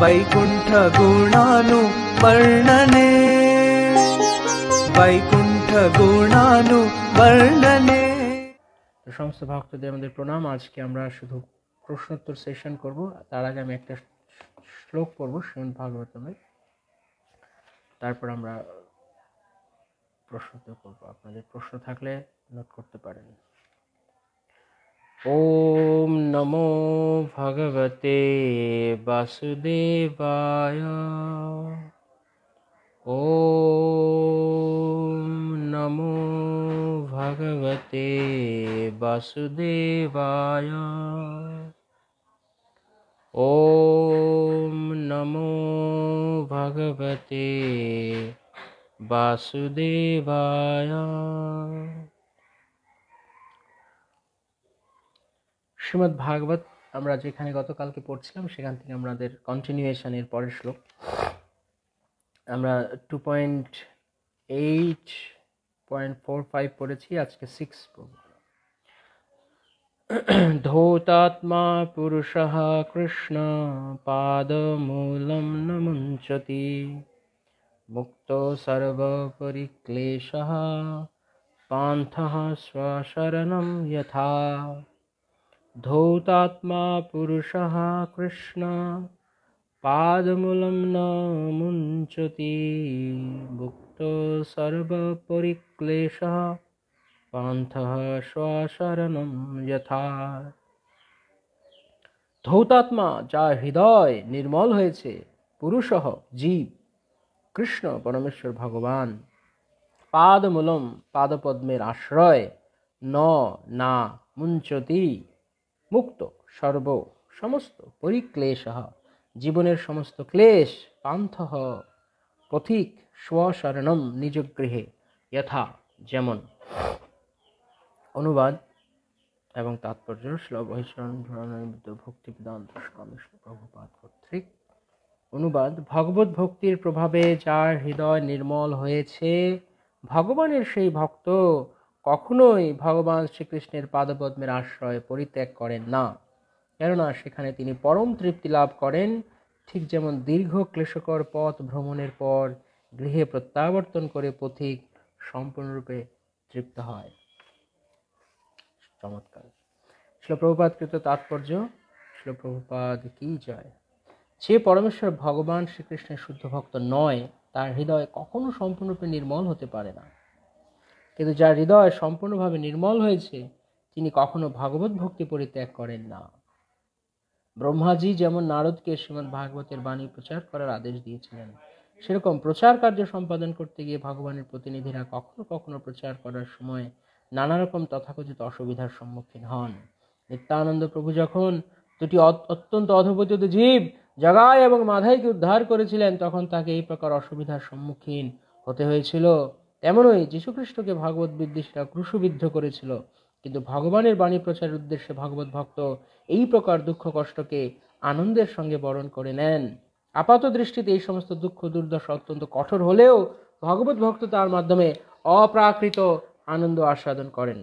वैकुण्ठ गुणानुवर्णने वैकुण्ठ गुणानुवर्णने। সমস্ত ভক্তদের আমাদের প্রণাম। আজকে আমরা শুধু প্রশ্নোত্তর সেশন করব। তার আগে আমি একটা শ্লোক পড়ব শ্রীমদ্ ভাগবতমের, তারপর আমরা প্রশ্নোত্তর করব। আপনাদের প্রশ্ন থাকলে নোট করতে পারেন। ওম নমো ভগবতে বাসুদেবায়। ওম নমো ভগবতে বাসুদেবায়। ওম নমো ভগবতে বাসুদেবায়। শ্রীমদ্ ভাগবত আমরা যেখানে গতকালকে পড়ছিলাম সেখান থেকে আমাদের কন্টিনিউয়েশনের পরের শ্লোক আমরা 2.8.45 পড়েছি, আজকে 6 পড়ব। ধৌতাত্মা পুরুষঃ কৃষ্ণ পাদমূলম ন মুঞ্চতি মুক্তো সর্বপরিক্লেশঃ পান্থঃ স্বশরণম যথা। ধৌতাত্মা পুরুষঃ কৃষ্ণ পাদমূলম ন মুঞ্চতি মুক্তো সর্বপরিক্লেশঃ পান্থঃ স্বশরণম যথা। ধৌতাত্মা যার হৃদয় নির্মল হয়েছে, পুরুষঃ জীব, কৃষ্ণ পরমেশ্বর ভগবান, পাদমূলম পাদপদ্মের আশ্রয়, ন না মুঞ্চতি মুক্ত সর্ব সমস্ত পরিক্লেশঃ জীবনের সমস্ত ক্লেশ, পান্থঃ পথিক, স্বশরণম নিজ গৃহে, যথা যেমন। অনুবাদ এবং তাৎপর্য শ্রী বৈষ্ণব ভক্তিবেদান্ত স্বামী প্রভুপাদ কর্তৃক। অনুবাদ: ভগবত ভক্তির প্রভাবে যার হৃদয় নির্মল হয়েছে, ভগবানের সেই ভক্ত কখনোই ভগবান শ্রীকৃষ্ণের পাদপদ্মের আশ্রয় পরিত্যাগ করেন না, কেননা সেখানে তিনি পরম তৃপ্তি লাভ করেন। ঠিক যেমন দীর্ঘ ক্লেশকর পথ ভ্রমণের পর গৃহে প্রত্যাবর্তন করে পথিক সম্পূর্ণরূপে তৃপ্ত হয়। চমৎকার। শ্রীল প্রভুপাদকৃত তাৎপর্য। শ্রীল প্রভুপাদ কি জয়। যে পরমেশ্বর ভগবান শ্রীকৃষ্ণের শুদ্ধ ভক্ত নয়, তার হৃদয় কখনো সম্পূর্ণরূপে নির্মল হতে পারে না। কিন্তু যার হৃদয় সম্পূর্ণভাবে নির্মল হয়েছে, তিনি কখনো ভগবত ভক্তি পরিত্যাগ করেন না। ব্রহ্মাজি যেমন নারদকে শ্রীমদ্ ভাগবতের বাণী প্রচার করার আদেশ দিয়েছিলেন, সেরকম প্রচার কার্য সম্পাদন করতে গিয়ে ভগবানের প্রতিনিধিরা কখনো কখনো প্রচার করার সময় নানা রকম তথাকথিত অসুবিধার সম্মুখীন হন। নিত্যানন্দ প্রভু যখন দুটি অত্যন্ত অধঃপতিত জীব জগাই এবং মাধাইকে উদ্ধার করেছিলেন, তখন তাকে এই প্রকার অসুবিধার সম্মুখীন হতে হয়েছিল। তেমনই যীশুখ্রিস্টকে ভগবত বিদ্বেষীরা ক্রুশবিদ্ধ করেছিল। কিন্তু ভগবানের বাণী প্রচারের উদ্দেশ্যে ভগবত ভক্ত এই প্রকার দুঃখ কষ্টকে আনন্দের সঙ্গে বরণ করে নেন। আপাত দৃষ্টিতে এই সমস্ত দুঃখ দুর্দশা অত্যন্ত কঠোর হলেও ভগবত ভক্ত তার মাধ্যমে অপ্রাকৃত আনন্দ আস্বাদন করেন।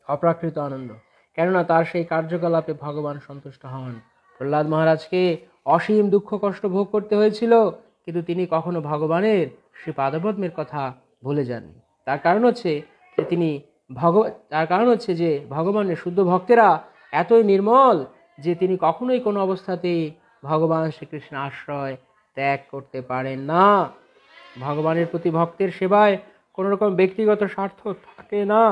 অপ্রাকৃত আনন্দ, কেননা তার সেই কার্যকলাপে ভগবান সন্তুষ্ট হন। প্রহ্লাদ মহারাজকে অসীম দুঃখ কষ্ট ভোগ করতে হয়েছিল, কিন্তু তিনি কখনো ভগবানের শ্রী পাদপদ্মের কথা ভুলে যাননি। তার কারণ হচ্ছে যে ভগবানের শুদ্ধ ভক্তেরা এতই নির্মল যে তিনি কখনোই কোনো অবস্থাতেই ভগবান শ্রীকৃষ্ণের আশ্রয় ত্যাগ করতে পারেন না। ভগবানের প্রতি ভক্তের সেবায় কোনো রকম ব্যক্তিগত স্বার্থ থাকে না।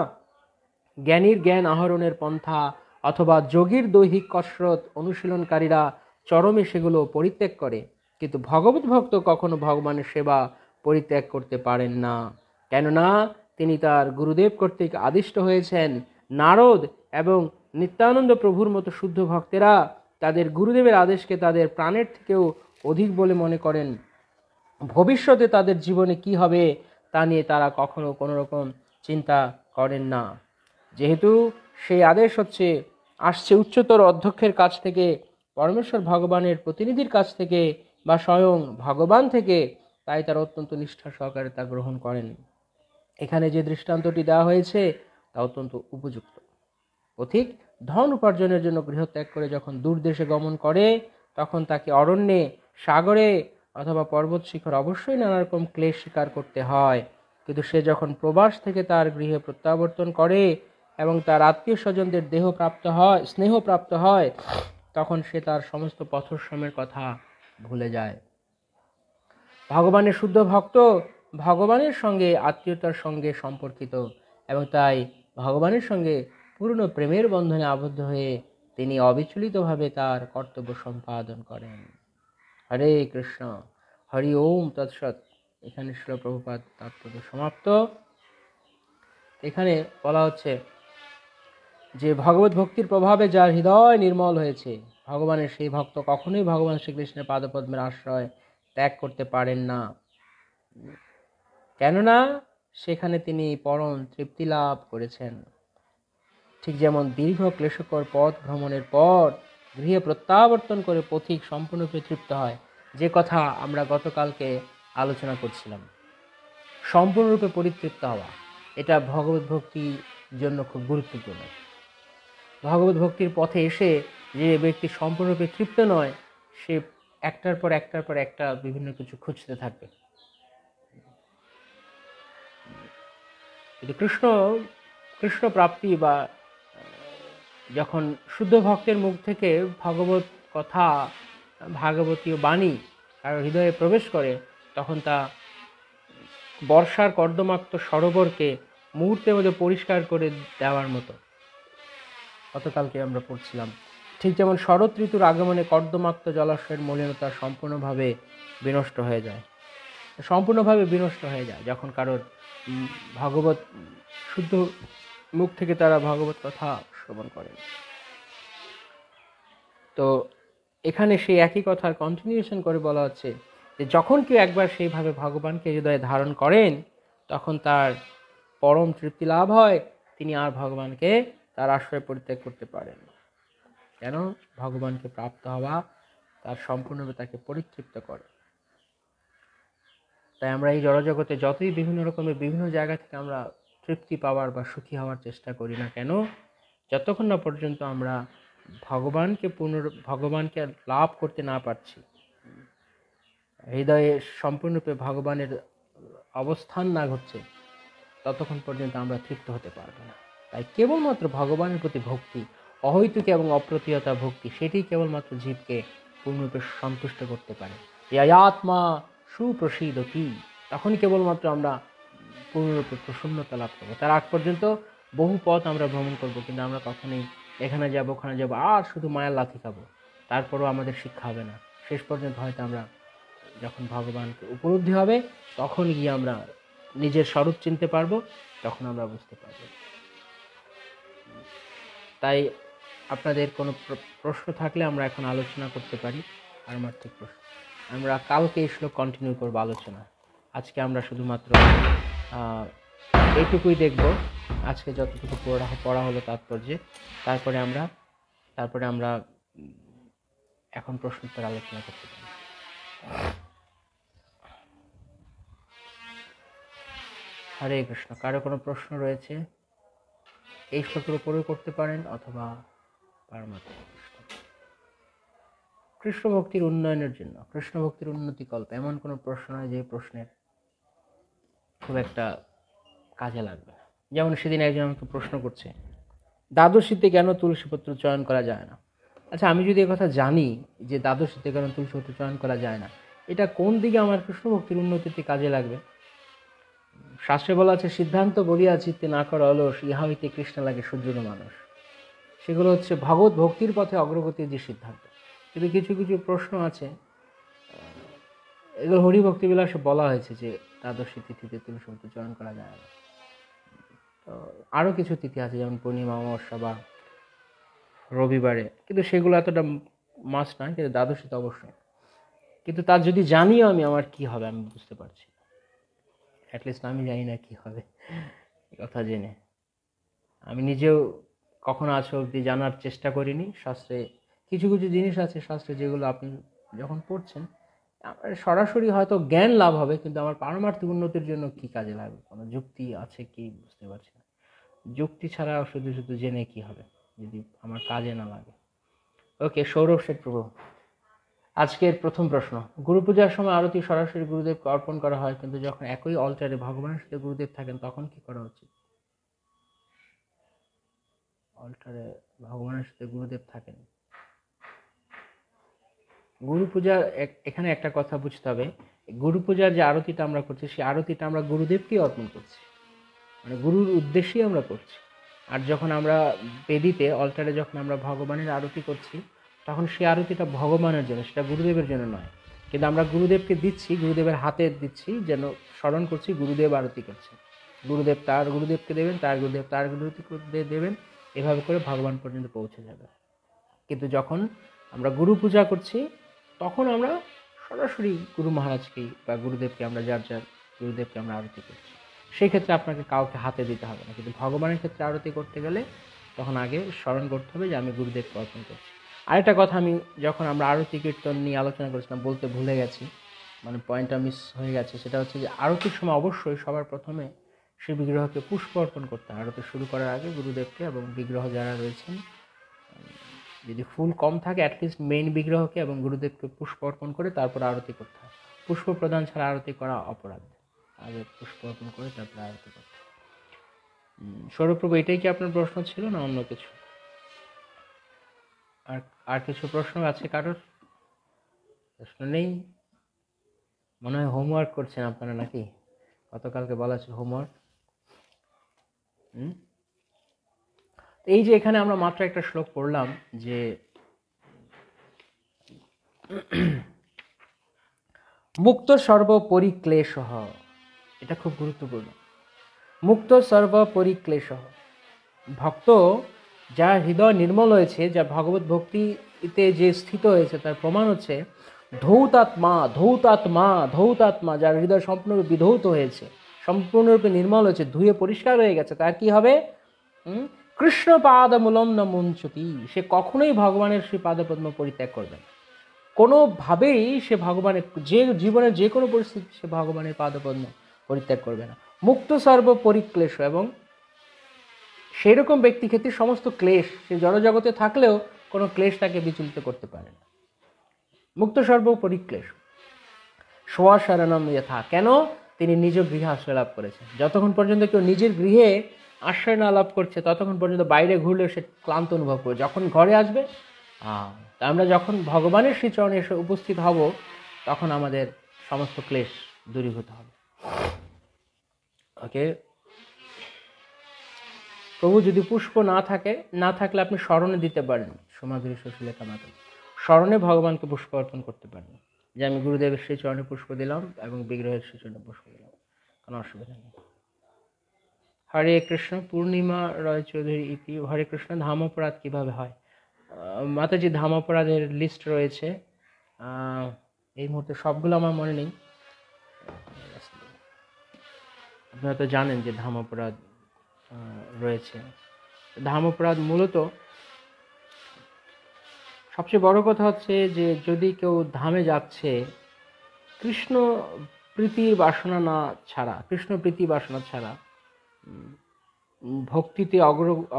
জ্ঞানীর জ্ঞান আহরণের পন্থা অথবা যোগীর দৈহিক কসরত অনুশীলনকারীরা চরমে সেগুলো পরিত্যাগ করে, কিন্তু ভগবত ভক্ত কখনো ভগবানের সেবা পরিত্যাগ করতে পারেন না, কেননা তিনি তার গুরুদেব কর্তৃক আদিষ্ট হয়েছেন। নারদ এবং নিত্যানন্দ প্রভুর মতো শুদ্ধ ভক্তেরা তাদের গুরুদেবের আদেশকে তাদের প্রাণের থেকেও অধিক বলে মনে করেন। ভবিষ্যতে তাদের জীবনে কি হবে তা নিয়ে তারা কখনো কোনো রকম চিন্তা করেন না। যেহেতু সেই আদেশ আসছে উচ্চতর অধ্যক্ষের কাছ থেকে, পরমেশ্বর ভগবানের প্রতিনিধির কাছ থেকে বা স্বয়ং ভগবান থেকে, তাই তারা অত্যন্ত নিষ্ঠা সহকারে তা গ্রহণ করেন। এখানে যে দৃষ্টান্তটি দেওয়া হয়েছে তা অত্যন্ত উপযুক্ত। পথিক ধন উপার্জনের জন্য গৃহত্যাগ করে যখন দূর দেশে গমন করে, তখন তাকে অরণ্যে, সাগরে অথবা পর্বত শিখর অবশ্যই নানা রকম ক্লেশ স্বীকার করতে হয়। কিন্তু সে যখন প্রবাস থেকে তার গৃহে প্রত্যাবর্তন করে এবং তার আত্মীয় স্বজনদের স্নেহ প্রাপ্ত হয়, তখন সে তার সমস্ত পথশ্রমের কথা ভুলে যায়। ভগবানের শুদ্ধ ভক্ত ভগবানের সঙ্গে আত্মীয়তার সঙ্গে সম্পর্কিত, এবং তাই ভগবানের সঙ্গে পূর্ণ প্রেমের বন্ধনে আবদ্ধ হয়ে তিনি অবিচলিতভাবে তার কর্তব্য সম্পাদন করেন। হরে কৃষ্ণ। হরি ওম তৎসৎ। এখানে শ্রীল প্রভুপাদ তাৎপর্য সমাপ্ত। এখানে বলা হচ্ছে যে ভগবত ভক্তির প্রভাবে যার হৃদয় নির্মল হয়েছে, ভগবানের সেই ভক্ত কখনোই ভগবান শ্রীকৃষ্ণের পাদপদ্মের আশ্রয় ত্যাগ করতে পারেন না, কেননা সেখানে তিনি পরম তৃপ্তি লাভ করেছেন। ঠিক যেমন দীর্ঘ ক্লেশকর পথ ভ্রমণের পর গৃহে প্রত্যাবর্তন করে পথিক সম্পূর্ণরূপে তৃপ্ত হয়, যে কথা আমরা গতকালকে আলোচনা করছিলাম। সম্পূর্ণরূপে পরিতৃপ্ত হওয়া, এটা ভগবত ভক্তির জন্য খুব গুরুত্বপূর্ণ। ভগবত ভক্তির পথে এসে যে ব্যক্তি সম্পূর্ণরূপে তৃপ্ত নয়, সে একটার পর একটা বিভিন্ন কিছু খুঁজতে থাকবে। কিন্তু কৃষ্ণ প্রাপ্তি বা যখন শুদ্ধ ভক্তের মুখ থেকে ভগবত কথা, ভাগবতীয় বাণী আর হৃদয়ে প্রবেশ করে, তখন তা বর্ষার কর্দমাক্ত সরোবরকে মুহূর্তের মধ্যে পরিষ্কার করে দেওয়ার মতো। গতকালকে আমরা পড়ছিলাম, ঠিক যেমন শরৎ ঋতুর আগমনে কর্দমাক্ত জলাশয়ের মলিনতা সম্পূর্ণভাবে বিনষ্ট হয়ে যায়, যখন কারোর ভগবত শুদ্ধ মুখ থেকে তারা ভগবত কথা শ্রবণ করেন। তো এখানে সেই একই কথার কন্টিনিউশন করে বলা হচ্ছে যে যখন কেউ একবার সেইভাবে ভগবানকে হৃদয়ে ধারণ করেন, তখন তার পরম তৃপ্তি লাভ হয়, তিনি আর ভগবানকে তার আশ্রয় পরিত্যাগ করতে পারেন। কেন? ভগবানকে প্রাপ্ত হওয়া তার সম্পূর্ণভাবে তাকে পরিতৃপ্ত করে। তাই আমরা এই জড়জগতে যতই বিভিন্ন রকমের বিভিন্ন জায়গা থেকে আমরা তৃপ্তি পাওয়ার বা সুখী হওয়ার চেষ্টা করি না কেন, যতক্ষণ না পর্যন্ত আমরা ভগবানকে লাভ করতে না পারছি, হৃদয়ে সম্পূর্ণরূপে ভগবানের অবস্থান না ঘটছে, ততক্ষণ পর্যন্ত আমরা তৃপ্ত হতে পারবো না। তাই কেবলমাত্র ভগবানের প্রতি ভক্তি, অহৈতুক এবং অপ্রতিহতা ভক্তি, সেটি কেবলমাত্র জীবকে পূর্ণরূপে সন্তুষ্ট করতে পারে। আত্মা সুপ্রসীদতি, তখনই কেবলমাত্র আমরা পূর্ণরূপে প্রসন্নতা লাভ করবো। তার আগ পর্যন্ত বহু পথ আমরা ভ্রমণ করব, কিন্তু আমরা কখনোই এখানে যাব ওখানে যাব আর শুধু মায়ার লাথি খাবো, তারপরও আমাদের শিক্ষা হবে না। শেষ পর্যন্ত হয়তো আমরা যখন ভগবানকে উপলব্ধি হবে, তখন গিয়ে আমরা নিজের স্বরূপ চিনতে পারবো, তখন আমরা বুঝতে পারবো। তাই আপনাদের কোনো প্রশ্ন থাকলে আমরা এখন আলোচনা করতে পারি। পারমার্থিক প্রশ্ন আমরা কালকে এই শ্লোক কন্টিনিউ করবো আলোচনা। আজকে আমরা শুধুমাত্র এইটুকুই দেখব, আজকে যতটুকু পড়া হলো তাৎপর্যে। তারপরে আমরা এখন প্রশ্নোত্তর আলোচনা করতে পারি। হরে কৃষ্ণ। কারো কোনো প্রশ্ন রয়েছে এই শ্লোকের উপরেও করতে পারেন, অথবা পারমার্থিক প্রশ্ন। কৃষ্ণ ভক্তির উন্নয়নের জন্য, কৃষ্ণ ভক্তির উন্নতিকল্প এমন কোনো প্রশ্ন নয় যে প্রশ্নের খুব একটা কাজে লাগবে না। যেমন সেদিন একজন আমাকে প্রশ্ন করছে, দ্বাদশীতে কেন তুলসীপত্র চয়ন করা যায় না? আচ্ছা, আমি যদি কথা জানি যে দ্বাদশীতে কেন তুলসীপত্র চয়ন করা যায় না, এটা কোন দিকে আমার কৃষ্ণ ভক্তির উন্নতিতে কাজে লাগবে? শাস্ত্রে বলা আছে, সিদ্ধান্ত বলিয়া চিত্তে না কর অলস, ইহা হইতে কৃষ্ণ লাগে সূর্যের মানুষ। সেগুলো হচ্ছে ভগবত ভক্তির পথে অগ্রগতির যে সিদ্ধান্ত। কিন্তু কিছু কিছু প্রশ্ন আছে, এগুলো হরিভক্তি বিলাসে বলা হয়েছে যে দ্বাদশী তিথিতে তুলসীপত্র চয়ন করা যায় না। তো আরও কিছু তিথি আছে, যেমন পূর্ণিমা, অমাবস্যা বা রবিবারে, কিন্তু সেগুলো এতটা মাস্ট নয়, কিন্তু দ্বাদশীতে অবশ্যই। কিন্তু তার যদি জানিও আমি, আমার কি হবে আমি বুঝতে পারছি, অ্যাটলিস্ট আমি জানি না কি হবে কথা জেনে। আমি নিজেও কখনো আজ অবধি জানার চেষ্টা করিনি। শাস্ত্রে কিছু কিছু জিনিস আছে, শাস্ত্রে যেগুলো আপনি যখন পড়ছেন সরাসরি হয়তো জ্ঞান লাভ হবে, কিন্তু আমার পারমার্থিক উন্নতির জন্য কি কাজে লাগবে, কোনো যুক্তি আছে কি বুঝতে পারছি না। যুক্তি ছাড়া শুধু শুধু জেনে কি হবে যদি আমার কাজে না লাগে। ওকে, সৌরভ শেঠ প্রভু। আজকের প্রথম প্রশ্ন, গুরু পূজার সময় আরতি সরাসরি গুরুদেবকে অর্পণ করা হয়, কিন্তু যখন একই অল্টারে ভগবানের সাথে গুরুদেব থাকেন তখন কি করা উচিত? অল্টারে ভগবানের সাথে গুরুদেব থাকেন, গুরু পূজার এখানে একটা কথা বুঝতে হবে, গুরু পূজার যে আরতিটা আমরা করছি সেই আরতিটা আমরা গুরুদেবকেই অর্পণ করছি, মানে গুরুর উদ্দেশ্যেই আমরা করছি। আর যখন আমরা বেদিতে অল্টারে যখন আমরা ভগবানের আরতি করছি তখন সেই আরতিটা ভগবানের জন্য, সেটা গুরুদেবের জন্য নয়। কিন্তু আমরা গুরুদেবকে দিচ্ছি, গুরুদেবের হাতে দিচ্ছি, যেন স্মরণ করছি গুরুদেব আরতি করছে, গুরুদেব তার গুরুদেবকে দেবেন, তার গুরুদেব তার গুরুদেবকে দেবেন, এভাবে করে ভগবান পর্যন্ত পৌঁছে যাবে। কিন্তু যখন আমরা গুরু পূজা করছি তখন আমরা সরাসরি গুরু মহারাজকেই বা গুরুদেবকে আমরা যার গুরুদেবকে আমরা আরতি করছি। সেই ক্ষেত্রে আপনাকে কাউকে হাতে দিতে হবে না, কিন্তু ভগবানের ক্ষেত্রে আরতি করতে গেলে তখন আগে স্মরণ করতে হবে যে আমি গুরুদেবকে অর্পণ করছি। আরেকটা কথা আমি যখন আমরা আরতি কীর্তন নিয়ে আলোচনা করেছিলাম বলতে ভুলে গেছি, মানে পয়েন্টটা মিস হয়ে গেছে, সেটা হচ্ছে যে আরতির সময় অবশ্যই সবার প্রথমে সেই বিগ্রহকে পুষ্প অর্পণ করতে হয়। আরতি শুরু করার আগে গুরুদেবকে এবং বিগ্রহ যারা রয়েছেন, যদি ফুল কম থাকে অ্যাটলিস্ট মেইন বিগ্রহকে এবং গুরুদেবকে পুষ্প অর্পণ করে তারপর আরতি করতে হয়। পুষ্প প্রদান ছাড়া আরতি করা অপরাধ, আগে পুষ্প অর্পণ করে তারপরে আরতি করতে হয়। সৌরভপ্রভু, এটাই কি আপনার প্রশ্ন ছিল না অন্য কিছু? আর আর কিছু প্রশ্ন আছে কারোর? প্রশ্ন নেই? মনে হয় হোমওয়ার্ক করছেন আপনারা নাকি? গতকালকে বলা ছিল হোমওয়ার্ক। এই যে এখানে আমরা মাত্র একটা শ্লোক পড়লাম যে মুক্ত সর্ব পরিক্লেশ, এটা খুব গুরুত্বপূর্ণ। মুক্ত সর্ব পরিক্লেশ, ভক্ত যার হৃদয় নির্মল হয়েছে, যা ভগবত ভক্তিতে যে স্থিত হয়েছে, তার প্রমাণ হচ্ছে ধৌতাত্মা ধৌতাত্মা ধৌতাত্মা, যার হৃদয় সম্পূর্ণরূপে বিধৌত হয়েছে, সম্পূর্ণরূপে নির্মল হয়েছে, ধুয়ে পরিষ্কার হয়ে গেছে, তার কি হবে? কৃষ্ণ পাদমূলম ন মুঞ্চতি, সে কখনোই ভগবানের সেই পাদপদ্ম পরিত্যাগ করবে না। কোনোভাবেই সে ভগবানের যে জীবনের যে কোনো পরিস্থিতি সে ভগবানের পাদপদ্ম পরিত্যাগ করবে না। মুক্ত সর্ব পরিক্লেশ, এবং সেরকম ব্যক্তি ক্ষেত্রে সমস্ত ক্লেশ, সে জড়জগতে থাকলেও কোনো ক্লেশ তাকে বিচলিত করতে পারে না। মুক্ত সর্ব পরিক্লেশ, স্বশরণম যথা, কেন? তিনি নিজ গৃহে আশ্রয় লাভ করেছেন। যতক্ষণ পর্যন্ত কেউ নিজের গৃহে আশ্রয় না লাভ করছে ততক্ষণ পর্যন্ত বাইরে ঘুরলেও সে ক্লান্ত অনুভব করবে। যখন ঘরে আসবে, তা আমরা যখন ভগবানের শ্রীচরণে এসে উপস্থিত হব তখন আমাদের সমস্ত ক্লেশ দূরীভূত হবে। ওকে প্রভু, যদি পুষ্প না থাকলে আপনি স্মরণে দিতে পারেন, সমাধুরী সুশীলেখা মাতা, স্মরণে ভগবানকে পুষ্প অর্পণ করতে পারেন, যে আমি গুরুদেবের শ্রীচরণে পুষ্প দিলাম এবং বিগ্রহের শ্রীচরণে পুষ্প দিলাম, কোনো অসুবিধা নেই। হরে কৃষ্ণ। পূর্ণিমা রয় চৌধুরী ইতি, হরে কৃষ্ণ। ধাম অপরাধ কীভাবে হয়? মাতাজি, ধাম অপরাধের লিস্ট রয়েছে, এই মুহূর্তে সবগুলো আমার মনে নেই। আপনারা তো জানেন যে ধাম অপরাধ রয়েছে। ধাম অপরাধ মূলত সবচেয়ে বড় কথা হচ্ছে যে যদি কেউ ধামে যাচ্ছে কৃষ্ণ প্রীতির বাসনা ছাড়া, ভক্তিতে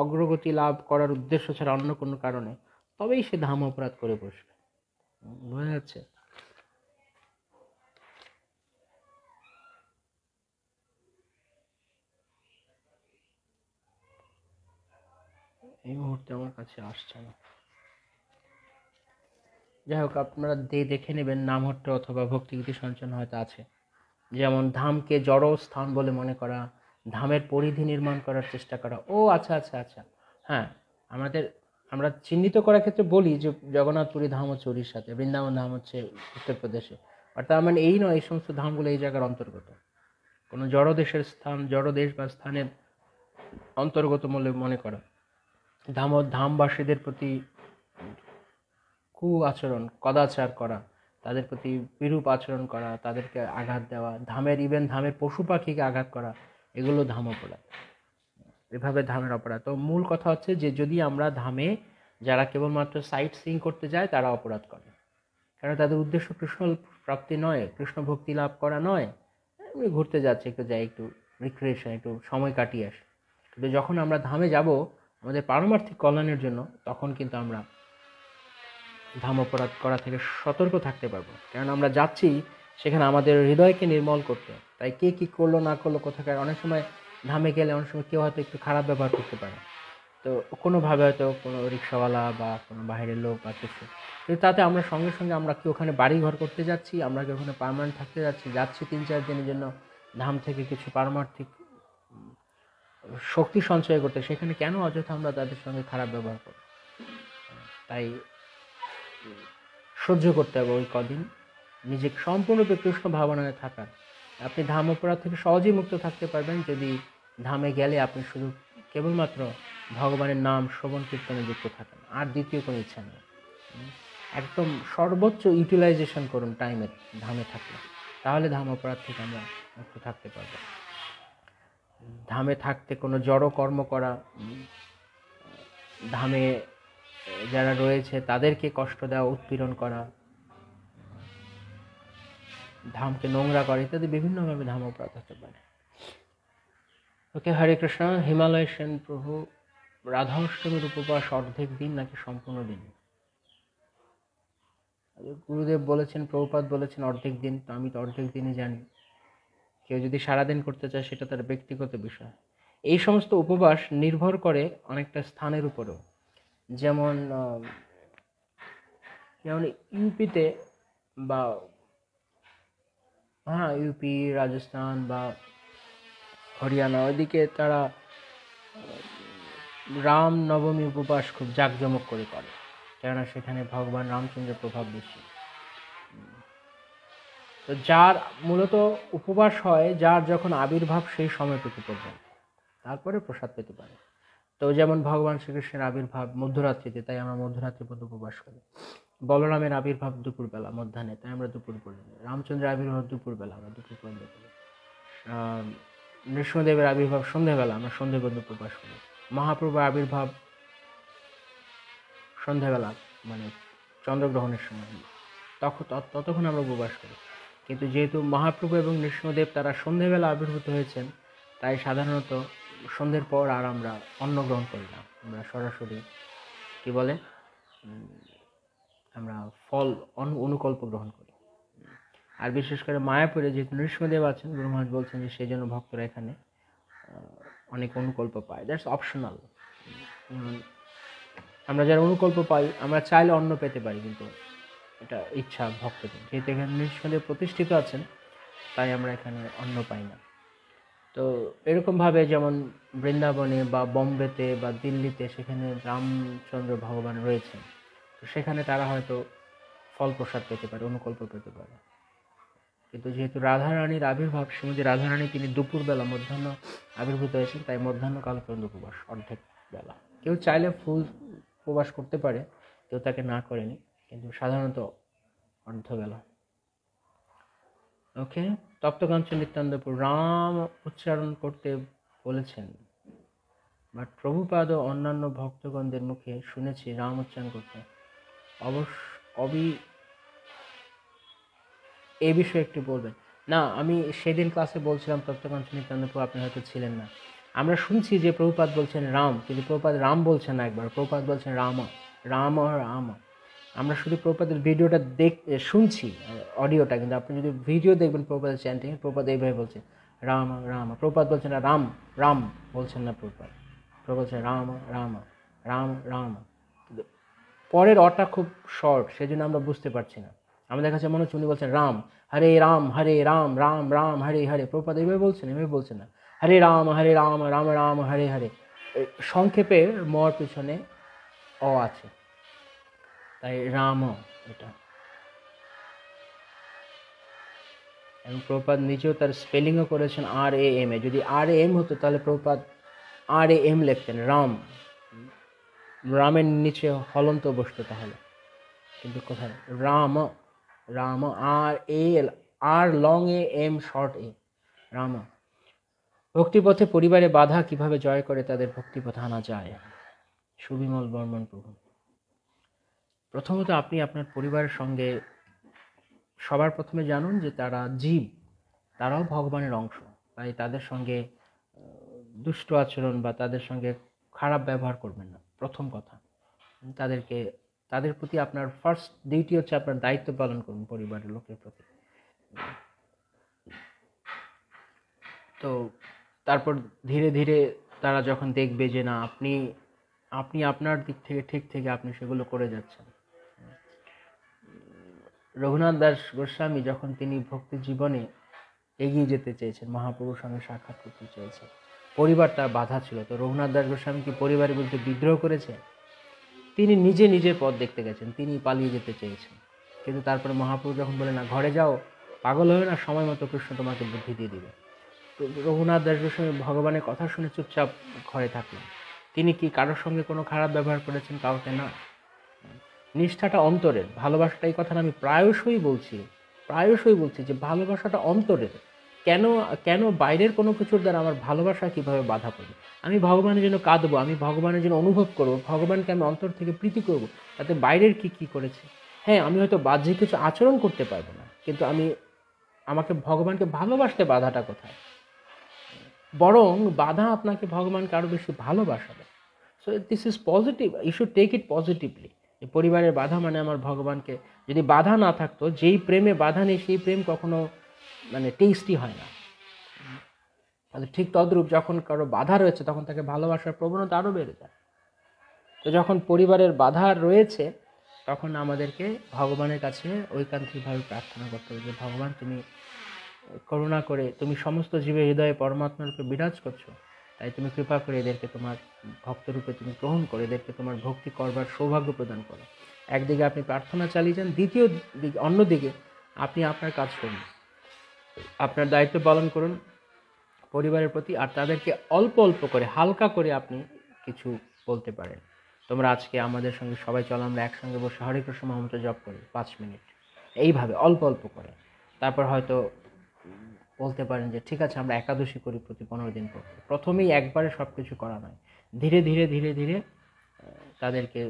অগ্রগতি লাভ করার উদ্দেশ্য ছাড়া অন্য কোনো কারণে, তবেই সে ধাম অপরাধ করে বসবে। বোঝা যাচ্ছে? এই মুহূর্তে আমার কাছে আসছে না। যাই হোক, আপনারা দেখে নেবেন, নামহট্ট অথবা ভক্তিগীতি সঞ্চন হয়তো আছে। যেমন ধামকে জড় স্থান বলে মনে করা, ধামের পরিধি নির্মাণ করার চেষ্টা করা। ও আচ্ছা আচ্ছা আচ্ছা, হ্যাঁ, আমরা চিহ্নিত করার ক্ষেত্রে বলি যে জগন্নাথপুরী ধাম হচ্ছে উড়িষ্যাতে, বৃন্দাবন ধাম হচ্ছে উত্তরপ্রদেশে, আর তার মানে এই নয় এই সমস্ত ধামগুলো এই জায়গার অন্তর্গত। কোনো জড় দেশ বা স্থানের অন্তর্গত বলে মনে করা, ধামবাসীদের প্রতি আচরণ, কদাচার করা, তাদের প্রতি বিরূপ আচরণ করা, তাদেরকে আঘাত দেওয়া, ধামের পশু পাখিকে আঘাত করা, এগুলো ধাম অপরাধ। এভাবে ধামের অপরাধ। তো মূল কথা হচ্ছে যে যদি আমরা ধামে যারা কেবলমাত্র সাইট সিইং করতে যায় তারা অপরাধ করে, কারণ তাদের উদ্দেশ্য কৃষ্ণ প্রাপ্তি নয়, কৃষ্ণ ভক্তি লাভ করা নয়, এমনি ঘুরতে যাচ্ছে, একটু রিক্রিয়েশন, একটু সময় কাটিয়ে আসে। কিন্তু যখন আমরা ধামে যাব আমাদের পারমার্থিক কল্যাণের জন্য, তখন কিন্তু আমরা ধাম অপরাধ করা থেকে সতর্ক থাকতে পারবো, কারণ আমরা যাচ্ছি সেখানে আমাদের হৃদয়কে নির্মল করতে। তাই কে কী করলো না করলো কোথাকার, অনেক সময় ধামে গেলে অনেক সময় কেউ হয়তো একটু খারাপ ব্যবহার করতে পারে, তো কোনোভাবে হয়তো কোনো রিক্সাওয়ালা বা কোনো বাইরের লোক বা কিছু, কিন্তু তাতে আমরা সঙ্গে সঙ্গে আমরা কি ওখানে বাড়ি ঘর করতে যাচ্ছি, আমরা কি ওখানে পার্মানেন্ট থাকতে যাচ্ছি 3-4 দিনের জন্য ধাম থেকে কিছু পারমার্থিক শক্তি সঞ্চয় করতে, সেখানে কেন অযথা আমরা তাদের সঙ্গে খারাপ ব্যবহার করি? তাই সহ্য করতে হবে ওই কদিন, নিজেকে সম্পূর্ণরূপে কৃষ্ণ ভাবনায় থাকার। আপনি ধাম অপরাধ থেকে সহজেই মুক্ত থাকতে পারবেন যদি ধামে গেলে আপনি শুধু কেবলমাত্র ভগবানের নাম শ্রবণ কীর্তনে যুক্ত থাকেন, আর দ্বিতীয় কোনো ইচ্ছা নেই। একদম সর্বোচ্চ ইউটিলাইজেশন করুন টাইমের ধামে থাকলে, তাহলে ধাম অপরাধ থেকে আমরা মুক্ত থাকতে পারবো। ধামে থাকতে কোনো জড় কর্ম করা, ধামে যারা রয়েছে তাদেরকে কষ্ট দেওয়া, উৎপীড়ন করা, ধামকে নোংরা করা ইত্যাদি বিভিন্নভাবে ধাম অপরাধ হতে পারে। ওকে, হরে কৃষ্ণ। হিমালয় সেন প্রভু, রাধা অষ্টমীর উপবাস অর্ধেক দিন নাকি সম্পূর্ণ দিন? গুরুদেব বলেছেন, প্রভুপাদ বলেছেন অর্ধেক দিন, তো আমি তো অর্ধেক দিনই জানি। কেউ যদি সারাদিন করতে চায় সেটা তার ব্যক্তিগত বিষয়। এই সমস্ত উপবাস নির্ভর করে অনেকটা স্থানের উপরেও, যেমন ইউপিতে বা ইউপি, রাজস্থান বা হরিয়ানা ওইদিকে তারা রাম নবমী উপবাস খুব জাঁকজমক করে করে, কেননা সেখানে ভগবান রামচন্দ্রের প্রভাব বেশি। তো যার মূলত উপবাস হয় যার যখন আবির্ভাব সেই সময়টুকু পর্যন্ত, তারপরে প্রসাদ পেতে পারে। তো যেমন ভগবান শ্রীকৃষ্ণের আবির্ভাব মধ্যরাত্রিতে, তাই আমরা মধ্যরাত্রি পর্যন্ত উপবাস করি। বলরামের আবির্ভাব দুপুরবেলা মধ্যাহ্নে, তাই আমরা দুপুর পর্যন্ত। রামচন্দ্রের আবির্ভাব দুপুরবেলা, আমরা দুপুর পর্যন্ত করি। নৃসিংহদেবের আবির্ভাব সন্ধ্যাবেলা, আমরা সন্ধ্যে পর্যন্ত উপবাস করি। মহাপ্রভুর আবির্ভাব সন্ধ্যাবেলা, মানে চন্দ্রগ্রহণের সময়, ততক্ষণ আমরা উপবাস করি। কিন্তু যেহেতু মহাপ্রভু এবং নৃসিংহদেব তারা সন্ধ্যেবেলা আবির্ভূত হয়েছেন, তাই সাধারণত সন্ধ্যের পর আর আমরা অন্ন গ্রহণ করি না, আমরা সরাসরি কি বলে আমরা ফল অনুকল্প গ্রহণ করি। আর বিশেষ করে মায়াপুরে যেহেতু নৃসিংহদেব আছেন, গুরু মহারাজ বলছেন যে সেই জন্য ভক্তরা এখানে অনেক অনুকল্প পায়, দ্যাটস অপশনাল। আমরা যারা অনুকল্প পাই, আমরা চাইলে অন্ন পেতে পারি, কিন্তু এটা ইচ্ছা ভক্তদের। যেহেতু এখানে নৃসিংহদেব প্রতিষ্ঠিত আছেন, তাই আমরা এখানে অন্ন পাই না। তো এরকমভাবে যেমন বৃন্দাবনে বা বোম্বেতে বা দিল্লিতে সেখানে রামচন্দ্র ভগবান রয়েছেন, তো সেখানে তারা হয়তো ফল প্রসাদ পেতে পারে, অনুকল্প পেতে পারে। কিন্তু যেহেতু রাধারানীর আবির্ভাব, শ্রীমতী রাধারানী তিনি দুপুরবেলা মধ্যাহ্ন আবির্ভূত হয়েছেন, তাই মধ্যাহ্নকাল পর্যন্ত উপবাস, অর্ধেক বেলা। কেউ চাইলে ফুল উপবাস করতে পারে, কেউ তাকে না করেনি, কিন্তু সাধারণত অর্ধবেলা। ওকে, তপ্তকাঞ্চন নিত্যানন্দপুর, রাম উচ্চারণ করতে বলেছেন, বাট প্রভুপাদ ও অন্যান্য ভক্তগণদের মুখে শুনেছি রাম উচ্চারণ করতে। এই বিষয়ে একটু বলবেন? না, আমি সেদিন ক্লাসে বলছিলাম তপ্তকাঞ্চন নিত্যানন্দপুর, আপনি হয়তো ছিলেন না। আমরা শুনছি যে প্রভুপাদ বলছেন রাম, কিন্তু প্রভুপাদ রাম বলছেন না, একবার প্রভুপাদ বলছেন রাম রাম রাম। আমরা শুধু প্রভুপাদের ভিডিওটা শুনছি, অডিওটা, কিন্তু আপনি যদি ভিডিও দেখবেন প্রভুপাদের চ্যান্টিং, প্রভুপাদ এইভাবে বলছেন রাম রাম। প্রভুপাদ বলছেন না রাম রাম, বলছেন না প্রভুপাদ বলছেন রাম রাম রাম রাম। পরের অটা খুব শর্ট, সেজন্য আমরা বুঝতে পারছি না। আমাদের কাছে মনে হচ্ছে উনি বলছেন রাম হরে রাম রাম রাম হরে হরে। প্রভুপাদ এইভাবে বলছেন, এভাবে বলছেন না হরে রাম রাম রাম হরে হরে। সংক্ষেপে মর পিছনে অ আছে, তাই রাম এটা। এবং প্রভুপাদ নিজেও তার স্পেলিংও করেছেন RAM এ। যদি RAM হতো তাহলে প্রভুপাদ RAM লিখতেন, রাম, রামের নিচে হলন্ত বসতো তাহলে, কিন্তু কোথায় রাম রাম, আর লং M শর্ট এ, রাম। ভক্তিপথে পরিবারে বাধা কিভাবে জয় করে তাদের ভক্তিপথে আনা যায়? সুবিমল বর্মন প্রভু, প্রথমত আপনি আপনার পরিবারের সঙ্গে সবার প্রথমে জানুন যে তারা জীব, তারাও ভগবানের অংশ, তাই তাদের সঙ্গে দুষ্ট আচরণ বা তাদের সঙ্গে খারাপ ব্যবহার করবেন না, প্রথম কথা। তাদের প্রতি আপনার ফার্স্ট ডিউটি হচ্ছে আপনার দায়িত্ব পালন করুন পরিবারের লোকের প্রতি। তো তারপর ধীরে ধীরে তারা যখন দেখবে যে না আপনি আপনি আপনার দিক থেকে ঠিক থেকে আপনি সেগুলো করে যাচ্ছেন। রঘুনাথ দাস গোস্বামী যখন তিনি ভক্তি জীবনে এগিয়ে যেতে চেয়েছেন, মহাপ্রভুর সঙ্গে সাক্ষাৎ করতে চেয়েছেন, পরিবার তার বাধা ছিল। তো রঘুনাথ দাস গোস্বামী কি পরিবারের বিরুদ্ধে বিদ্রোহ করেছেন? তিনি নিজে নিজের পথ দেখতে গেছেন, তিনি পালিয়ে যেতে চেয়েছেন। কিন্তু তারপরে মহাপ্রভু যখন বলে না ঘরে যাও, পাগল হবে না, সময় মতো কৃষ্ণ তোমাকে বুদ্ধি দিয়ে দিবে। তো রঘুনাথ দাস গোস্বামী ভগবানের কথা শুনে চুপচাপ ঘরে থাকলেন। তিনি কি কারোর সঙ্গে কোনো খারাপ ব্যবহার করেছেন? কাউকে না। নিষ্ঠাটা অন্তরের, ভালোবাসাটা, এই কথাটা আমি প্রায়শই বলছি যে ভালোবাসাটা অন্তরের। কেন কেন বাইরের কোনো কিছুর দ্বারা আমার ভালোবাসা কিভাবে বাধা পড়বে? আমি ভগবানের জন্য কাঁদবো, আমি ভগবানের জন্য অনুভব করবো, ভগবানকে আমি অন্তর থেকে প্রীতি করব, তাতে বাইরের কি করেছে। হ্যাঁ, আমি হয়তো বাহ্যিক কিছু আচরণ করতে পারবো না, কিন্তু আমাকে ভগবানকে ভালোবাসতে বাধাটা কোথায়? বরং বাধা আপনাকে ভগবানকে আরো বেশি ভালোবাসাবে। So this is positive, you should take it positively. পরিবারের বাধা মানে আমার ভগবানকে, যদি বাধা না থাকতো, যেই প্রেমে বাধা নেই সেই প্রেম কখনো মানে টেস্টি হয় না। তাহলে ঠিক তদ্রূপ যখন কারো বাধা রয়েছে তখন তাকে ভালোবাসার প্রবণতা আরও বেড়ে যায়। তো যখন পরিবারের বাধা রয়েছে তখন আমাদেরকে ভগবানের কাছে ঐকান্তিকভাবে প্রার্থনা করতে হবে যে ভগবান তুমি করুণা করে, তুমি সমস্ত জীবের হৃদয়ে পরমাত্মার রূপে বিরাজ করছো, তাই তুমি কৃপা করে এদেরকে তোমার ভক্তরূপে তুমি গ্রহণ করে এদেরকে তোমার ভক্তি করবার সৌভাগ্য প্রদান করো। একদিকে আপনি প্রার্থনা চালিয়ে যান, অন্যদিকে আপনি আপনার কাজ করুন, আপনার দায়িত্ব পালন করুন পরিবারের প্রতি, আর তাদেরকে অল্প অল্প করে, হালকা করে আপনি কিছু বলতে পারেন। তোমরা আজকে আমাদের সঙ্গে সবাই চলো আমরা একসঙ্গে বসে হরে কৃষ্ণ মহামন্ত্র জপ করি 5 মিনিট, এইভাবে অল্প অল্প করে। তারপর হয়তো বলতে পারেন যে ঠিক আছে আমরা একাদশী করি প্রতি 15 দিন পর। প্রথমেই একবারে সব কিছু করা নয়, ধীরে ধীরে ধীরে ধীরে তাদেরকে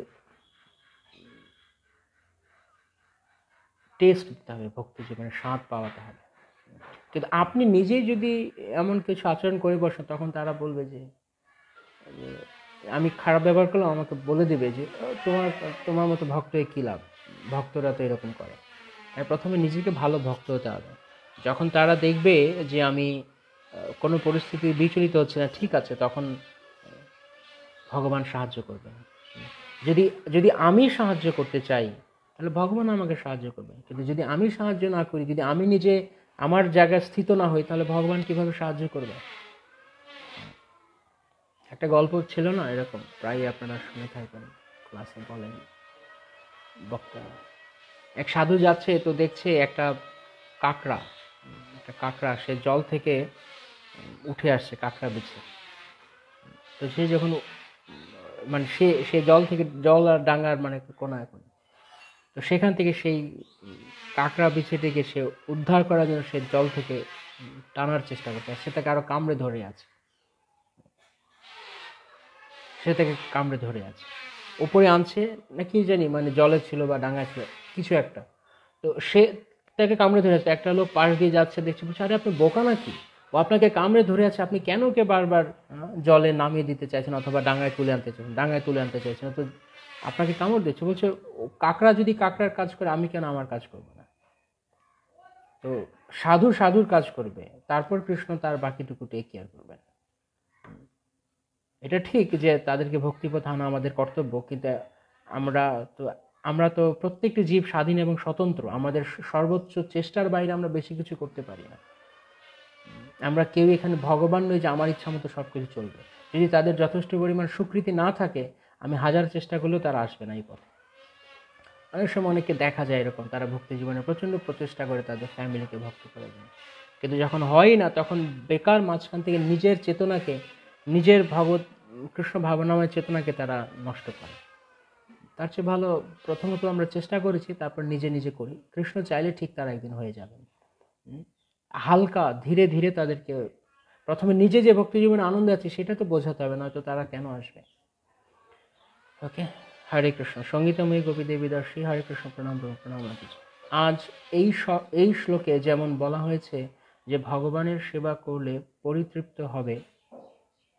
টেস্ট দিতে হবে, ভক্তি জীবনে স্বাদ পাওয়াতে হবে। কিন্তু আপনি নিজেই যদি এমন কিছু আচরণ করে বসেন তখন তারা বলবে যে আমি খারাপ ব্যবহার করলাম, আমাকে বলে দেবে যে তোমার মতো ভক্ত হয়ে কী লাভ, ভক্তরা তো এরকম করে। প্রথমে নিজেকে ভালো ভক্ত হতে হবে। যখন তারা দেখবে যে আমি কোনো পরিস্থিতি বিচলিত হচ্ছে না, ঠিক আছে, তখন ভগবান সাহায্য করবেন। যদি যদি আমি সাহায্য করতে চাই তাহলে ভগবান আমাকে সাহায্য করবেন, কিন্তু যদি আমি সাহায্য না করি, যদি আমি নিজে আমার জায়গায় স্থিত না হই, তাহলে ভগবান কিভাবে সাহায্য করবে? একটা গল্প ছিল না এরকম, প্রায় আপনারা শুনে থাকবেন, ক্লাসে বলেন বক্তারা। এক সাধু যাচ্ছে, তো দেখছে একটা কাঁকড়া সে জল থেকে উঠে আসছে কাঁকড়া বিছে। তো সে যখন মানে সে জল আর ডাঙ্গার মানে কোনা এখন, তো সেখান থেকে সেই কাঁকড়া বিছেটিকে সে উদ্ধার করার জন্য সে জল থেকে টানার চেষ্টা করছে, সে তাকে আরো কামড়ে ধরে আছে, উপরে আনছে নাকি জানি, মানে জলে ছিল বা ডাঙ্গা ছিল কিছু একটা। তো সে তাকে কামড়ে ধরে আছে, একটা লোক পাশ দিয়ে যাচ্ছে, দেখছে, বলছে আরে আপনি বোকা নাকি, ও আপনাকে কামড়ে ধরে আছে, আপনি কেন ওকে বারবার জলে নামিয়ে দিতে চাইছেন অথবা ডাঙ্গায় তুলে আনতে চাইছেন, তো আপনাকে কামড় দিচ্ছে। বলছে কাকড়া যদি কাকড়ার কাজ করে আমি কেন আমার কাজ করবো না? তো সাধুর কাজ করবে, তারপর কৃষ্ণ তার বাকিটুকু টেক কেয়ার করবেন। এটা ঠিক যে তাদেরকে ভক্তিপথ আনা আমাদের কর্তব্য, কিন্তু আমরা তো আমরা তো প্রত্যেকটি জীব স্বাধীন এবং স্বতন্ত্র, আমাদের সর্বোচ্চ চেষ্টার বাইরে আমরা বেশি কিছু করতে পারি না। আমরা কেউ এখানে ভগবান নই যে আমার ইচ্ছা মতো সব কিছু চলবে। যদি তাদের যথেষ্ট পরিমাণ স্বীকৃতি না থাকে, আমি হাজার চেষ্টা করলেও তারা আসবে না এই পথে। অনেক সময় অনেককে দেখা যায় এরকম, তারা ভক্তি জীবনে প্রচণ্ড প্রচেষ্টা করে তাদের ফ্যামিলিকে ভক্তি করার জন্য, কিন্তু যখন হয় না তখন বেকার মাঝখান থেকে নিজের চেতনাকে, নিজের কৃষ্ণ ভাবনাময় চেতনাকে তারা নষ্ট করে। তার চেয়ে ভালো প্রথমত আমরা চেষ্টা করেছি, তারপর নিজে নিজে করি, কৃষ্ণ চাইলে ঠিক তারা একদিন হয়ে যাবেন। হালকা ধীরে ধীরে তাদেরকে প্রথমে নিজে যে ভক্তি জীবনে আনন্দ আছে সেটা তো বোঝাতে হবে, নয়তো তারা কেন আসবে। ওকে, হরে কৃষ্ণ। সঙ্গীতময়ী গোপী দেবী দর্শী, হরে কৃষ্ণ। প্রণাম প্রণাম। আজ এই শ্লোকে যেমন বলা হয়েছে যে ভগবানের সেবা করলে পরিতৃপ্ত হবে,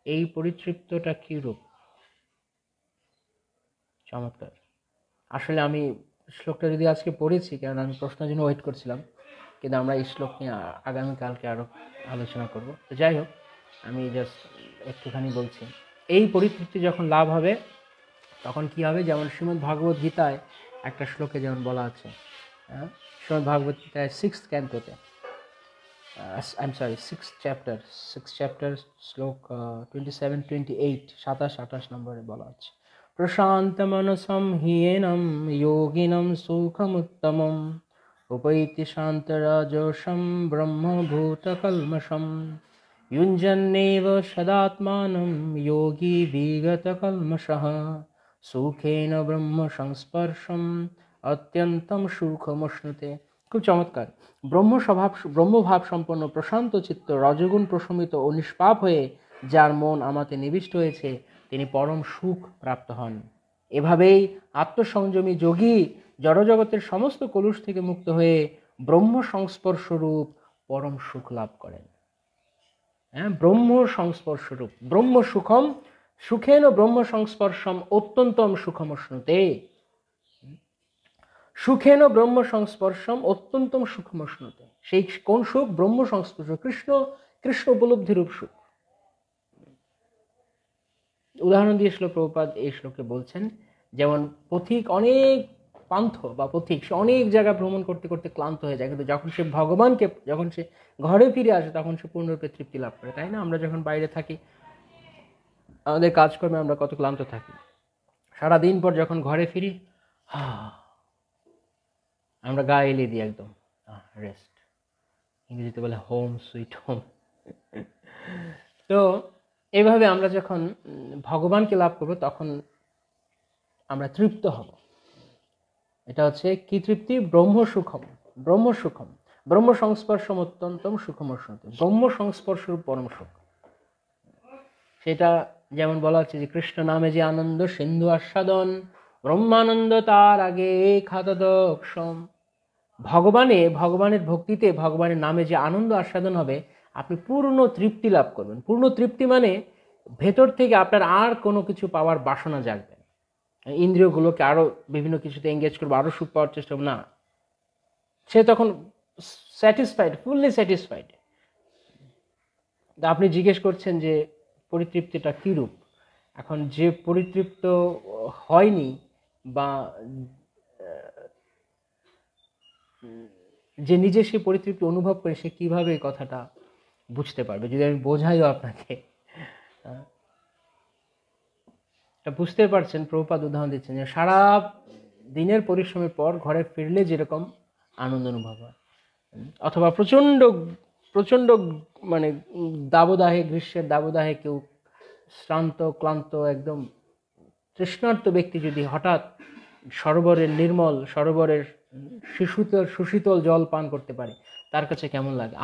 এই পরিতৃপ্তটা কি রূপ? চমৎকার। আসলে আমি শ্লোকটা যদি আজকে পড়েছি, কারণ আমি প্রশ্নের জন্য ওয়েট করছিলাম, কিন্তু আমরা এই শ্লোক নিয়ে আগামীকালকে আরও আলোচনা করব। তো যাই হোক, আমি জাস্ট একটুখানি বলছি। এই পরিতৃপ্তি যখন লাভ হবে তখন কি হবে, যেমন শ্রীমদ্ ভাগবত গীতায় একটা শ্লোকে যেমন বলা আছে, শ্রীমদ্ ভাগবত গীতায় 6th ক্যান্টোতে, সিক্স চ্যাপ্টার শ্লোক 27-28, 27-28 নম্বরে বলা আছে, প্রশান্ত মনসম হিয়েনম যোগিনম সুখমুত্তমম উপৈতি শান্তরাজোষম ব্রহ্মভূতকল্মষম युञ्जन्नेव सदात्मानं योगी विगतकल्मषः সুখেন ব্রহ্ম সংস্পর্শম অত্যন্তম সুখমশ্নুতে। খুব চমৎকার। ব্রহ্মভাব সম্পন্ন প্রশান্ত চিত্ত, রজগুণ প্রশমিত ও নিষ্পাপ হয়ে যার মন আমাতে নিবিষ্ট হয়েছে, তিনি পরম সুখ প্রাপ্ত হন। এভাবেই আত্মসংযমী যোগী জড়জগতের সমস্ত কলুষ থেকে মুক্ত হয়ে ব্রহ্ম সংস্পর্শরূপ পরম সুখ লাভ করেন। ব্রহ্ম সংস্পর্শরূপ ব্রহ্ম সুখম সুখেন ব্রহ্ম সংস্পর্শম অত্যন্তম সুখমশ্নুতে। সুখেন ব্রহ্ম সংস্পর্শম অত্যন্তম সুখমশ্নুতে, সেই কোন সুখ? ব্রহ্ম সংস্পর্শ, কৃষ্ণ উপলব্ধিরূপ সুখ। উদাহরণ দিয়ে শ্লোক প্রভুপাদ এই শ্লোকে বলছেন, যেমন পথিক অনেক পান্থ বা পথিক, সে অনেক জায়গা ভ্রমণ করতে করতে ক্লান্ত হয়ে যায়, কিন্তু যখন সে ভগবানকে, যখন সে ঘরে ফিরে আসে তখন সে পূর্ণরূপে তৃপ্তি লাভ করে, তাই না? আমরা যখন বাইরে থাকি, আমাদের কাজকর্মে আমরা কত ক্লান্ত থাকি, সারাদিন পর যখন ঘরে ফিরি, আমরা গা এলিয়ে দিই একদম, রেস্ট, ইংরেজিতে বলে হোম সুইট হোম। তো এইভাবে আমরা যখন ভগবানকে লাভ করব তখন আমরা তৃপ্ত হব। এটা হচ্ছে কি তৃপ্তি? ব্রহ্ম সুখম ব্রহ্ম সংস্পর্শম অত্যন্তম সুখমশ্নুতে, ব্রহ্ম সংস্পর্শ পরম সুখ। সেটা যেমন বলা হচ্ছে যে কৃষ্ণ নামে যে আনন্দ সিন্ধু আস্বাদন, ব্রহ্মানন্দ তার আগে খাতদক্ষম। ভগবানের ভক্তিতে, ভগবানের নামে যে আনন্দ আস্বাদন হবে, আপনি পূর্ণ তৃপ্তি লাভ করবেন। পূর্ণ তৃপ্তি মানে ভেতর থেকে আপনার আর কোনো কিছু পাওয়ার বাসনা জাগবে, ইন্দ্রিয়গুলোকে আরো বিভিন্ন কিছুতে এঙ্গেজ করবো, আরো সুখ পাওয়ার চেষ্টা করবো না, সে তখন স্যাটিসফাইড, ফুললি স্যাটিসফাইড। আপনি জিজ্ঞেস করছেন যে পরিতৃপ্তিটা কি রূপ? এখন যে পরিতৃপ্ত হয়নি বা যে নিজে সে পরিতৃপ্তি অনুভব করে, সে কিভাবে এই কথাটা বুঝতে পারবে? যদি আমি বোঝাইও আপনাকে, বুঝতে পারছেন? প্রভুপাদ উদাহরণ দিচ্ছেন যে সারা দিনের পরিশ্রমের পর ঘরে ফিরলে যেরকম আনন্দ অনুভব হয়, অথবা প্রচন্ড প্রচন্ড মানে দাবদাহে, গ্রীষ্মের দাবদাহে কেউ শ্রান্ত ক্লান্ত একদম তৃষ্ণার্ত ব্যক্তি যদি হঠাৎ সরোবরের নির্মল, সরোবরের সুশীতল জল পান করতে পারে, তার কাছে কেমন লাগে?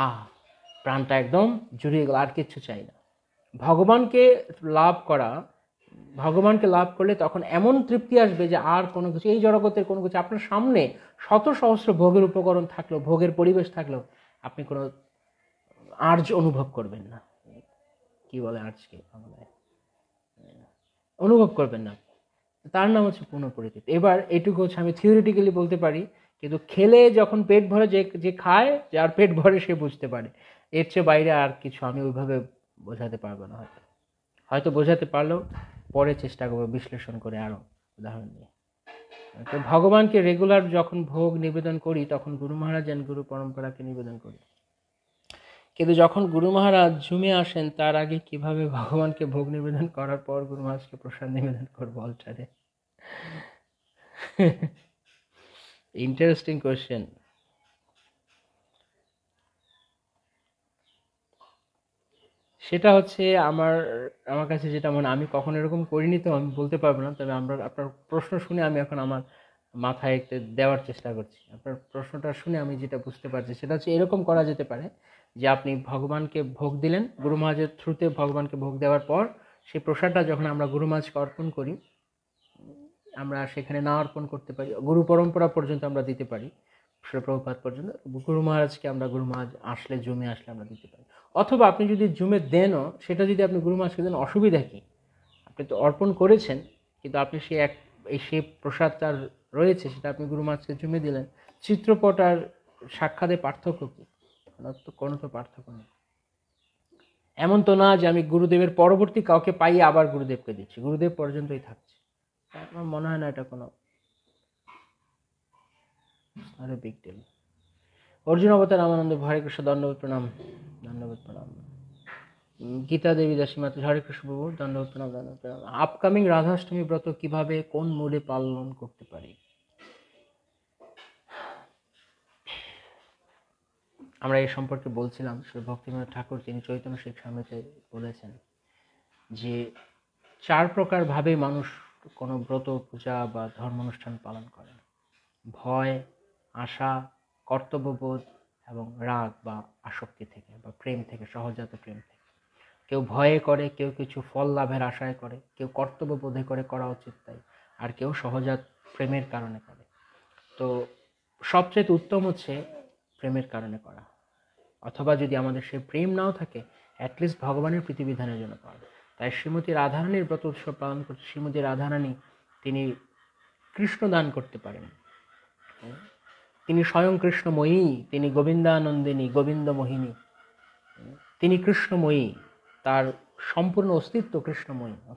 প্রাণটা একদম জুড়িয়ে গেল, আর কিচ্ছু চাই না। ভগবানকে লাভ করলে তখন এমন তৃপ্তি আসবে যে আর কোনো কিছু, এই জগতের কোনো কিছু, আপনার সামনে শত সহস্র ভোগের উপকরণ থাকলেও, ভোগের পরিবেশ থাকলেও আপনি কোনো আর্জ অনুভব করবেন না। কি বলে আর্জকে? অনুভব করবেন না। তার নাম হচ্ছে পূর্ণ পরিতৃপ্তি। এবার এটুকু হচ্ছে আমি থিওরিটিক্যালি বলতে পারি, কিন্তু খেলে যখন পেট ভরে, যে খায়, যার পেট ভরে সে বুঝতে পারে। এর চেয়ে বাইরে আর কিছু আমি ওইভাবে বোঝাতে পারবো না। হয়তো বোঝাতে পারলেও পরে চেষ্টা করবো বিশ্লেষণ করে আরো উদাহরণ নিয়ে। তো ভগবানকে রেগুলার যখন ভোগ নিবেদন করি তখন গুরু মহারাজ গুরু পরম্পরাকে নিবেদন করি, কিন্তু যখন গুরু মহারাজ ঝুমে আসেন তার আগে কিভাবে ভগবানকে ভোগ নিবেদন করার পর গুরু মহারাজকে প্রসাদ নিবেদন করবো অলটারে? Interesting question. সেটা হচ্ছে আমার কাছে যেটা মনে, আমি কখনো এরকম করিনি তো আমি বলতে পারবো না, তবে আপনার প্রশ্ন শুনে আমি এখন আমার মাথায় একটা দেওয়ার চেষ্টা করছি। আপনার প্রশ্নটা শুনে আমি যেটা বুঝতে পারছি সেটা হচ্ছে এরকম করা যেতে পারে যে আপনি ভগবানকে ভোগ দিলেন, গুরু মহারাজের থ্রুতে ভগবানকে ভোগ দেওয়ার পর সেই প্রসাদটা যখন আমরা গুরু মহারাজকে অর্পণ করি, আমরা সেখানে না অর্পণ করতে পারি, গুরু পরম্পরা পর্যন্ত আমরা দিতে পারি, প্রভুপাদ পর্যন্ত, গুরু মহারাজকে আমরা, গুরু মহারাজ আসলে, জমে আসলে আমরা দিতে পারি। অথবা আপনি যদি জমে দেনও, সেটা যদি আপনি গুরু মহারাজকে দেন, অসুবিধা কি? আপনি তো অর্পণ করেছেন, কিন্তু আপনি সেই প্রসাদটার রয়েছে, সেটা আপনি গুরু মাছকে জমে দিলেন। চিত্রপট আর সাক্ষাতের পার্থক্য কি? কোনো তো পার্থক্য নেই। এমন তো না যে আমি গুরুদেবের পরবর্তী কাউকে পাইয়ে আবার গুরুদেবকে দিচ্ছি, গুরুদেব পর্যন্তই থাকছে। আমার মনে হয় না এটা কোনো বিগ ডিল। অর্জুন অবতার রামানন্দ, হরে কৃষ্ণ, দণ্ডবোধ প্রণাম, দণ্ডবোধ প্রণাম। গীতা দেবী দাসী মাতা, হরে কৃষ্ণ প্রভু, দণ্ডবোধ প্রণাম, দণ্ডবোধ প্রণাম। আপকামিং রাধাষ্টমী ব্রত কিভাবে কোন মুডে পালন করতে পারি? আমরা এই সম্পর্কে বলছিলাম, শ্রী ভক্তিবিনোদ ঠাকুর তিনি চৈতন্য শিক্ষামৃতে বলেছেন যে 4 প্রকার ভাবে মানুষ কোনো ব্রত, পূজা বা ধর্ম অনুষ্ঠান পালন করে: ভয়, আশা, কর্তব্যবোধ এবং রাগ বা আসক্তি থেকে বা প্রেম থেকে, সহজাত প্রেম থেকে। কেউ ভয়ে করে, কেউ কিছু ফল লাভের আশায় করে, কেউ কর্তব্যবোধে করে করা উচিত তাই, আর কেউ সহজাত প্রেমের কারণে করে। তো সবচেয়ে উত্তম হচ্ছে প্রেমের কারণে করা, অথবা যদি আমাদের সেই প্রেম নাও থাকে, অ্যাটলিস্ট ভগবানের প্রীতিবিধানের জন্য করা। তাই শ্রীমতী রাধারানীর ব্রত উৎসব পালন করছে। শ্রীমতী রাধারানী তিনি কৃষ্ণ দান করতে পারেন, তিনি স্বয়ং কৃষ্ণময়ী, তিনি গোবিন্দানন্দিনী, গোবিন্দ মোহিনী, তিনি কৃষ্ণময়ী, তার সম্পূর্ণ অস্তিত্ব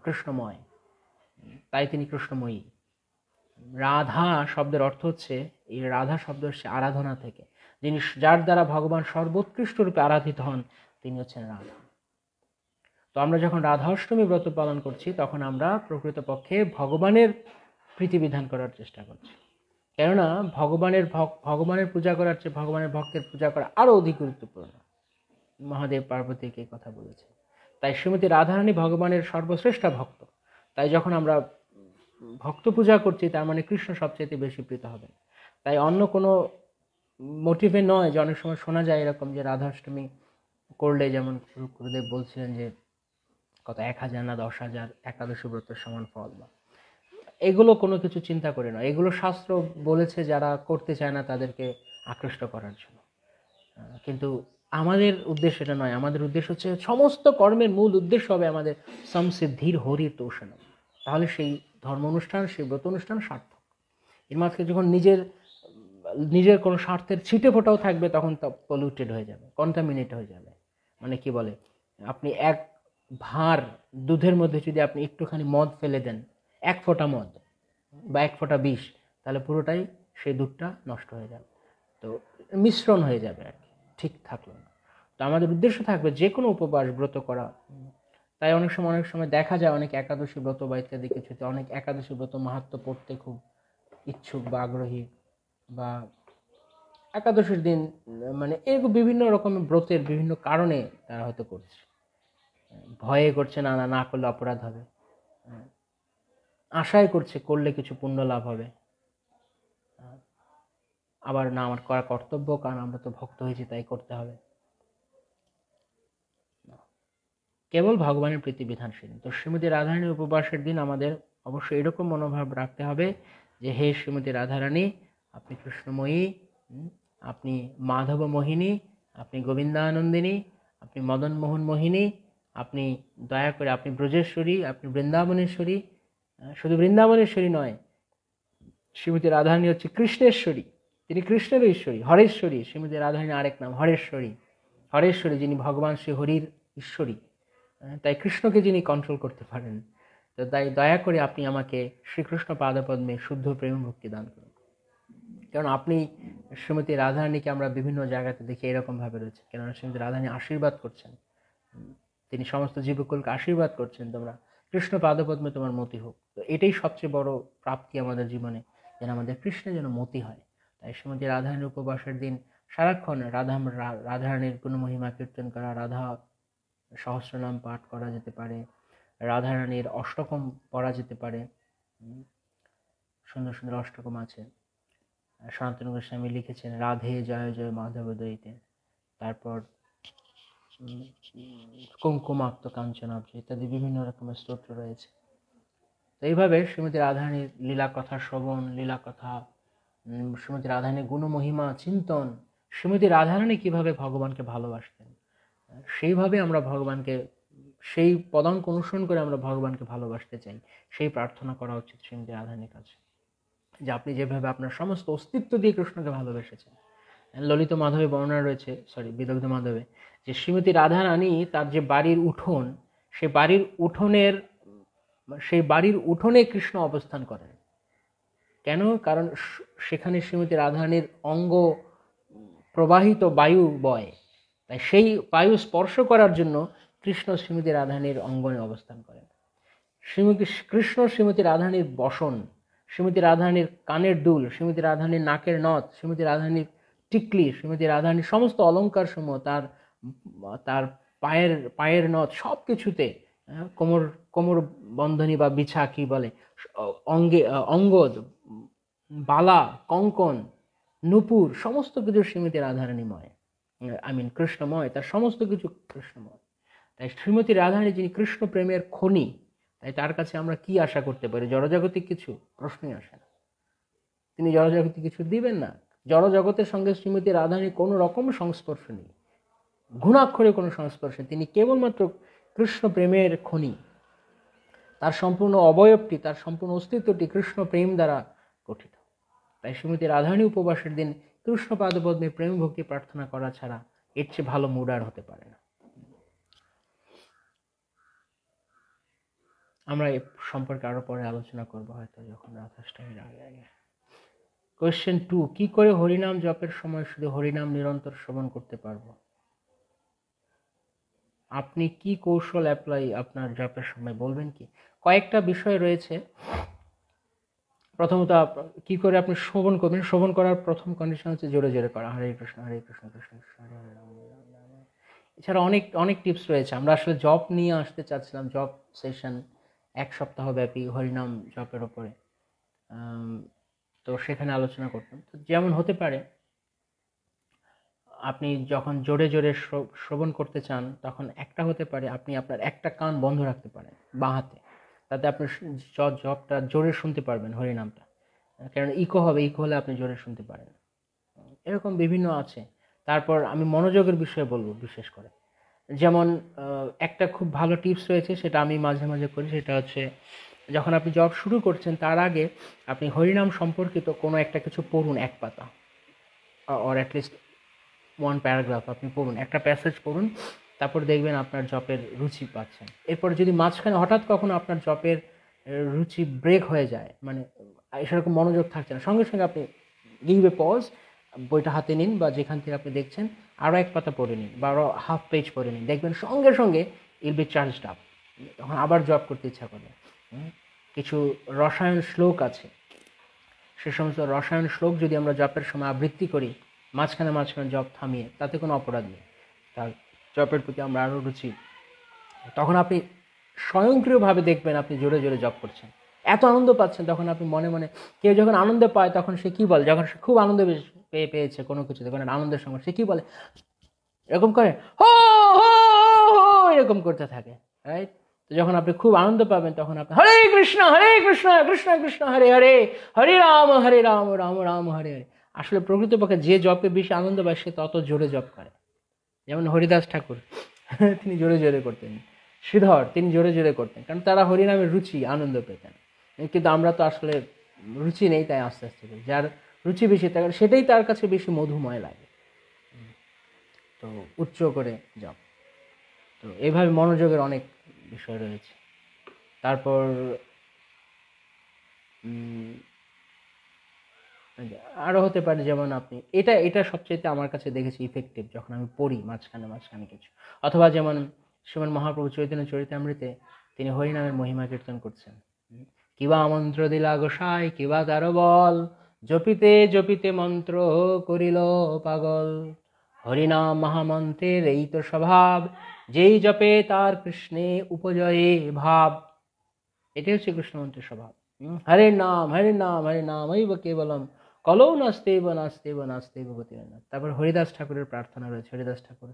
কৃষ্ণময়, তাই তিনি কৃষ্ণময়ী। রাধা শব্দের অর্থ হচ্ছে, এই রাধা শব্দ হচ্ছে আরাধনা থেকে, যিনি যার দ্বারা ভগবান সর্বোৎকৃষ্ট রূপে আরাধিত হন, তিনি হচ্ছেন রাধা। তো আমরা যখন রাধাষ্টমী ব্রত পালন করছি, তখন আমরা প্রকৃতপক্ষে ভগবানের প্রীতিবিধান করার চেষ্টা করছি। কেননা ভগবানের পূজা করার চেয়ে ভগবানের ভক্তের পূজা করা আরো অধিক গুরুত্বপূর্ণ। মহাদেব পার্বতীকে এই কথা বলেছে। তাই শ্রীমতী রাধারানী ভগবানের সর্বশ্রেষ্ঠ ভক্ত। তাই যখন আমরা ভক্ত পূজা করছি, তার মানে কৃষ্ণ সবচেয়ে বেশি প্রীত হবেন। তাই অন্য কোনো মোটিভে নয়। যে অনেক সময় শোনা যায় এরকম যে রাধাষ্টমী করলে, যেমন গুরুদেব বলছিলেন যে কত 1000 না 10,000 একাদশী ব্রতের সমান ফল, বা এগুলো কোনো কিছু চিন্তা করে নয়। এগুলো শাস্ত্র বলেছে যারা করতে চায় না তাদেরকে আকৃষ্ট করার জন্য। কিন্তু আমাদের উদ্দেশ্য এটা নয়। আমাদের উদ্দেশ্য হচ্ছে সমস্ত কর্মের মূল উদ্দেশ্য হবে আমাদের সমসিদ্ধির হরির তোষণম। তাহলে সেই ধর্ম অনুষ্ঠান, সেই ব্রত অনুষ্ঠান সার্থক। এর মাঝখানে যখন নিজের কোনো স্বার্থের ছিটে ফোটাও থাকবে, তখন তা পলিউটেড হয়ে যাবে, কন্টামিনেট হয়ে যাবে। মানে কি বলে, আপনি এক ভাঁড় দুধের মধ্যে যদি আপনি একটুখানি মদ ফেলে দেন, 1 ফোঁটা মদ বা 1 ফোঁটা বিষ, তাহলে পুরোটাই সেই দুধটা নষ্ট হয়ে যাবে। তো মিশ্রণ হয়ে যাবে আর কি, ঠিক থাকলো না। তো আমাদের উদ্দেশ্য থাকবে যে কোনো উপবাস ব্রত করা। তাই অনেক সময় দেখা যায় অনেক একাদশী ব্রত বা ইত্যাদি কিছুতে অনেক একাদশী ব্রত মাহাত্ম্য পড়তে খুব ইচ্ছুক বা আগ্রহী, বা একাদশীর দিন মানে এরকম বিভিন্ন রকমের ব্রতের বিভিন্ন কারণে তারা হয়তো করছে। ভয়ে করছে, না করলে অপরাধ হবে, আশায় করছে করলে কিছু পুণ্য লাভ হবে, আবার না আমার করা কর্তব্য, কারণ আমরা তো ভক্ত হয়েছি তাই করতে হবে। কেবল ভগবানের প্রীতিবিধানশীল। তো শ্রীমতী রাধারানীর উপবাসের দিন আমাদের অবশ্যই এরকম মনোভাব রাখতে হবে যে হে শ্রীমতী রাধারানী, আপনি কৃষ্ণময়ী, আপনি মাধব মোহিনী, আপনি গোবিন্দানন্দিনী, আপনি মদন মোহন মোহিনী, আপনি দয়া করে আপনি ব্রজেশ্বরী, আপনি বৃন্দাবনেশ্বরী। শুধু বৃন্দাবনেশ্বরী নয়, শ্রীমতী রাধারানী হচ্ছে কৃষ্ণেশ্বরী, তিনি কৃষ্ণের ঈশ্বরী, হরেশ্বরী। শ্রীমতী রাধারানীর আরেক নাম হরেশ্বরী, যিনি ভগবান শ্রী হরির ঈশ্বরী। তাই কৃষ্ণকে যিনি কন্ট্রোল করতে পারেন। তো তাই দয়া করে আপনি আমাকে শ্রীকৃষ্ণ পাদপদ্মে শুদ্ধ প্রেম ভক্তি দান করুন। কারণ আপনি শ্রীমতী রাধারানীকে আমরা বিভিন্ন জায়গাতে দেখি এরকম ভাবে রয়েছে, কেননা শ্রীমতী রাধারানী আশীর্বাদ করছেন, তিনি সমস্ত জীবকুলকে আশীর্বাদ করছেন, তোমরা কৃষ্ণ পাদপদ্মে তোমার মতি হোক। তো এটাই সবচেয়ে বড় প্রাপ্তি আমাদের জীবনে, যেন আমাদের কৃষ্ণে যেন মতি হয়। তাই শ্রীমতী রাধারানীর উপবাসের দিন সারাক্ষণ রাধারানীর গুণমহিমা কীর্তন করা, রাধা সহস্রনাম পাঠ করা যেতে পারে, রাধারানীর অষ্টকম পড়া যেতে পারে। সুন্দর সুন্দর অষ্টকম আছে, সনাতন গোস্বামী লিখেছেন রাধে জয় জয় মাধব দইতে, তারপর কুঙ্কুমাক্ত কাঞ্চনাব্জ ইত্যাদি বিভিন্ন রকমের স্তোত্র রয়েছে। তো এইভাবে শ্রীমতী রাধারানীর লীলা কথা শ্রবণ, লীলা কথা, শ্রীমতী রাধারানীর গুণমহিমা চিন্তন, শ্রীমতী রাধারানী কিভাবে ভগবানকে ভালোবাসতেন, সেইভাবে আমরা ভগবানকে, সেই পদাঙ্ক অনুসরণ করে আমরা ভগবানকে ভালোবাসতে চাই, সেই প্রার্থনা করা উচিত শ্রীমতী রাধারানীর কাছে। যে আপনি যেভাবে আপনার সমস্ত অস্তিত্ব দিয়ে কৃষ্ণকে ভালোবেসেছেন। ললিত মাধবে বর্ণনা রয়েছে, বিদগ্ধ মাধবে, যে শ্রীমতী রাধারানী তার যে বাড়ির উঠোন, সে বাড়ির উঠোনের সেই বাড়ির উঠোনে কৃষ্ণ অবস্থান করেন। কেন? কারণ সেখানে শ্রীমতী রাধারানীর অঙ্গ প্রবাহিত বায়ু বয়, তাই সেই বায়ু স্পর্শ করার জন্য কৃষ্ণ শ্রীমতী রাধারানীর অঙ্গনে অবস্থান করেন। কৃষ্ণ শ্রীমতী রাধারানীর বসন, শ্রীমতী রাধারানীর কানের দুল, শ্রীমতী রাধারানীর নাকের নথ, শ্রীমতী রাধারানীর টিকলি, শ্রীমতী রাধারানীর সমস্ত অলঙ্কার সমূহ, তার তার পায়ের নথ, সব কিছুতে কোমর কোমর বন্ধনী বা বিছা কি বলে, অঙ্গদ, বালা, কঙ্কন, নূপুর, সমস্ত কিছু শ্রীমতী রাধারানীময়, কৃষ্ণময়, তার সমস্ত কিছু কৃষ্ণময়। তাই শ্রীমতী রাধারানী যিনি কৃষ্ণ প্রেমের খনি, তাই তার কাছে আমরা কি আশা করতে পারি? জড়জাগতিক কিছু? প্রশ্নই আসে না। তিনি জড়জাগতিক কিছু দিবেন না। জড়জগতের সঙ্গে শ্রীমতী রাধারানীর কোনো রকম সংস্পর্শ নেই, ঘুণাক্ষরে কোনো সংস্পর্শ। তিনি কেবলমাত্র কৃষ্ণ প্রেমের খনি। তার সম্পূর্ণ অবয়বটি, তার সম্পূর্ণ অস্তিত্বটি কৃষ্ণ প্রেম দ্বারা গঠিত। তাই শ্রীমতী রাধারানী উপবাসের দিন কৃষ্ণ পাদপদ্মে প্রেম ভক্তি প্রার্থনা করা ছাড়া এর চেয়ে ভালো মুড আর হতে পারে না। আমরা এ সম্পর্কে আরো পরে আলোচনা করবো হয়তো, যখন রাধাষ্টমীর আগে আগে। কোয়েশ্চেন 2, কি করে হরিনাম জপের সময় শুধু হরিনাম নিরন্তর শ্রবণ করতে পারবো? আপনি কি কৌশল অ্যাপ্লাই আপনার জপের সময় বলবেন কি? কয়েকটা বিষয় রয়েছে। প্রথমত, কি করে আপনি শ্রবণ করবেন? শ্রবণ করার প্রথম কন্ডিশন হচ্ছে জোরে জোরে করা, হরে কৃষ্ণ হরে কৃষ্ণ কৃষ্ণ কৃষ্ণ হরে হরে রাম রাম রাম। এছাড়া অনেক অনেক টিপস রয়েছে। আমরা আসলে জপ নিয়ে আসতে চাচ্ছিলাম, জপ সেশন 1 সপ্তাহ ব্যাপী হরিনাম জপের ওপরে, তো সেখানে আলোচনা করতাম। তো যেমন হতে পারে, আপনি যখন জোরে জোরে শ্রবণ করতে চান, তখন একটা হতে পারে আপনি আপনার একটা কান বন্ধ রাখতে পারেন বাঁ হাতে, তাতে আপনি জপটা জোরে শুনতে পারবেন, হরিনামটা। কারণ ইকো হবে, ইকো হলে আপনি জোরে শুনতে পারেন। এরকম বিভিন্ন আছে। তারপর আমি মনোযোগের বিষয়ে বলবো বিশেষ করে। যেমন একটা খুব ভালো টিপস রয়েছে, সেটা আমি মাঝে মাঝে করি। সেটা হচ্ছে, যখন আপনি জব শুরু করছেন তার আগে আপনি হরিনাম সম্পর্কিত কোনো একটা কিছু পড়ুন, এক পাতা অর অ্যাটলিস্ট 1 প্যারাগ্রাফ আপনি পড়ুন, একটা প্যাসেজ পড়ুন। তারপর দেখবেন আপনার জপের রুচি পাচ্ছেন। এরপর যদি মাঝখানে হঠাৎ কখনো আপনার জপের রুচি ব্রেক হয়ে যায়, মানে সেরকম মনোযোগ থাকছে না, সঙ্গে সঙ্গে আপনি গিভ এ পজ, বইটা হাতে নিন বা যেখান থেকে আপনি দেখছেন, আরও 1 পাতা পড়ে নিন বা আরও হাফ পেজ পড়ে নিন, দেখবেন সঙ্গে সঙ্গে ইল বি চার্জড আপ, তখন আবার জব করতে ইচ্ছা করবে। কিছু রসায়ন শ্লোক আছে, সে সমস্ত রসায়ন শ্লোক যদি আমরা জপের সময় আবৃত্তি করি, মাঝখানে মাঝখানে জপ থামিয়ে, তাতে কোনো অপরাধ নেই। তার জপের প্রতি আমরা আরও রুচি, তখন আপনি স্বয়ংক্রিয়ভাবে দেখবেন আপনি জোরে জোরে জপ করছেন, এত আনন্দ পাচ্ছেন। তখন আপনি মনে মনে, কেউ যখন আনন্দ পায় তখন সে কি বলে, যখন সে খুব আনন্দ পেয়েছে কোনো কিছুতে, কোনো আনন্দের সময় সে কি বলে, এরকম করে হো হো হো, এরকম করতে থাকে, রাইট? তো যখন আপনি খুব আনন্দ পাবেন, তখন আপনি হরে কৃষ্ণ কৃষ্ণ কৃষ্ণ হরে হরে, হরে রাম রাম রাম হরে হরে। আসলে প্রকৃতপক্ষে যে জপে বেশি আনন্দ পায় সে তত জোরে জপ করে। যেমন হরিদাস ঠাকুর, তিনি জোরে জোরে করতেন। শ্রীধর, তিনি জোরে জোরে করতেন, কারণ তারা হরিনামের রুচি, আনন্দ পেতেন। কিন্তু আমরা তো আসলে রুচি নেই, তাই আস্তে আস্তে যার রুচি বেশি, সেটাই তার কাছে বেশি মধুময় লাগে, তো উচ্চ করে জপ। তো এইভাবে মনোযোগের অনেক বিষয় রয়েছে। তারপর আরও হতে পারে, যেমন আপনি এটা সবচেয়ে আমার কাছে দেখেছি ইফেক্টিভ, যখন আমি পড়ি মাঝখানে মাঝখানে কিছু, অথবা যেমন শ্রীমন মহাপ্রভু চৈতন্য চরিতামৃতে তিনি হরিনামের মহিমা কীর্তন করছেন। কিবা মন্ত্র দিলা গোসাই, কিবা তার বল, জপিতে জপিতে মন্ত্র করিল পাগল, হরিনাম মহামন্ত্রের এই তো স্বভাব, যেই জপে তার কৃষ্ণে উপজয়ে ভাব। এটাই হচ্ছে কৃষ্ণ মন্ত্রের স্বভাব। হরে নাম হরে নাম হরে নাম ঐব কেবলম, কলৌ নাস্তেব নাস্তেব নাস্তেব গতিরেনা। তারপর হরিদাস ঠাকুরের প্রার্থনা রয়েছে। হরিদাস ঠাকুর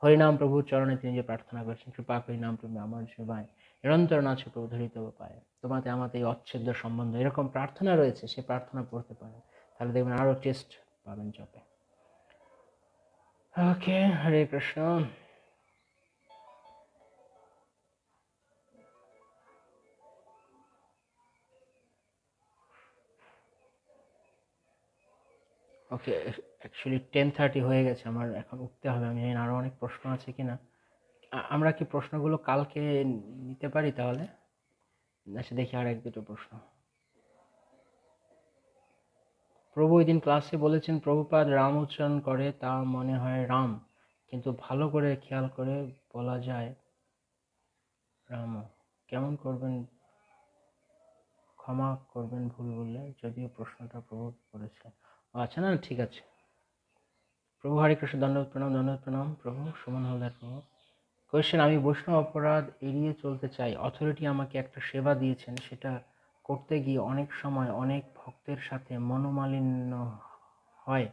হরিনাম প্রভুর চরণে তিনি যে প্রার্থনা করেছেন, কৃপা করি নাম প্রভু আমার সেবায়, নিরন্তর নাচ প্রভু ধরিত পায়, তোমাতে আমাতে এই অচ্ছেদ্য সম্বন্ধ, এরকম প্রার্থনা রয়েছে। সে প্রার্থনা পড়তে পারেন, তাহলে দেখবেন আরো টেস্ট পাবেন জপে। ওকে, হরে কৃষ্ণ। ওকে, অ্যাকচুয়ালি 10:30 হয়ে গেছে, আমার এখন উঠতে হবে। আমি জানি না আরও অনেক প্রশ্ন আছে কিনা। আমরা কি প্রশ্নগুলো কালকে নিতে পারি তাহলে? আচ্ছা, দেখি আর এক দুটো প্রশ্ন। প্রভু ওই দিন ক্লাসে বলেছেন প্রভুপাদ রাম উচ্চারণ করে তা মনে হয় রাম, কিন্তু ভালো করে খেয়াল করে বলা যায় রাম। কেমন করবেন, ক্ষমা করবেন ভুল বললে, যদিও প্রশ্নটা প্রভু করেছে। আচ্ছা, না ঠিক আছে। প্রভু হরে কৃষ্ণ, দণ্ডবত প্রণাম প্রভু। সুমন হালদার প্রভু। কোয়েশ্চেন, আমি বৈষ্ণব অপরাধ এড়িয়ে চলতে চাই। অথরিটি আমাকে একটা সেবা দিয়েছেন, সেটা করতে গিয়ে অনেক সময় অনেক ভক্তের সাথে মনোমালিন্য হয়।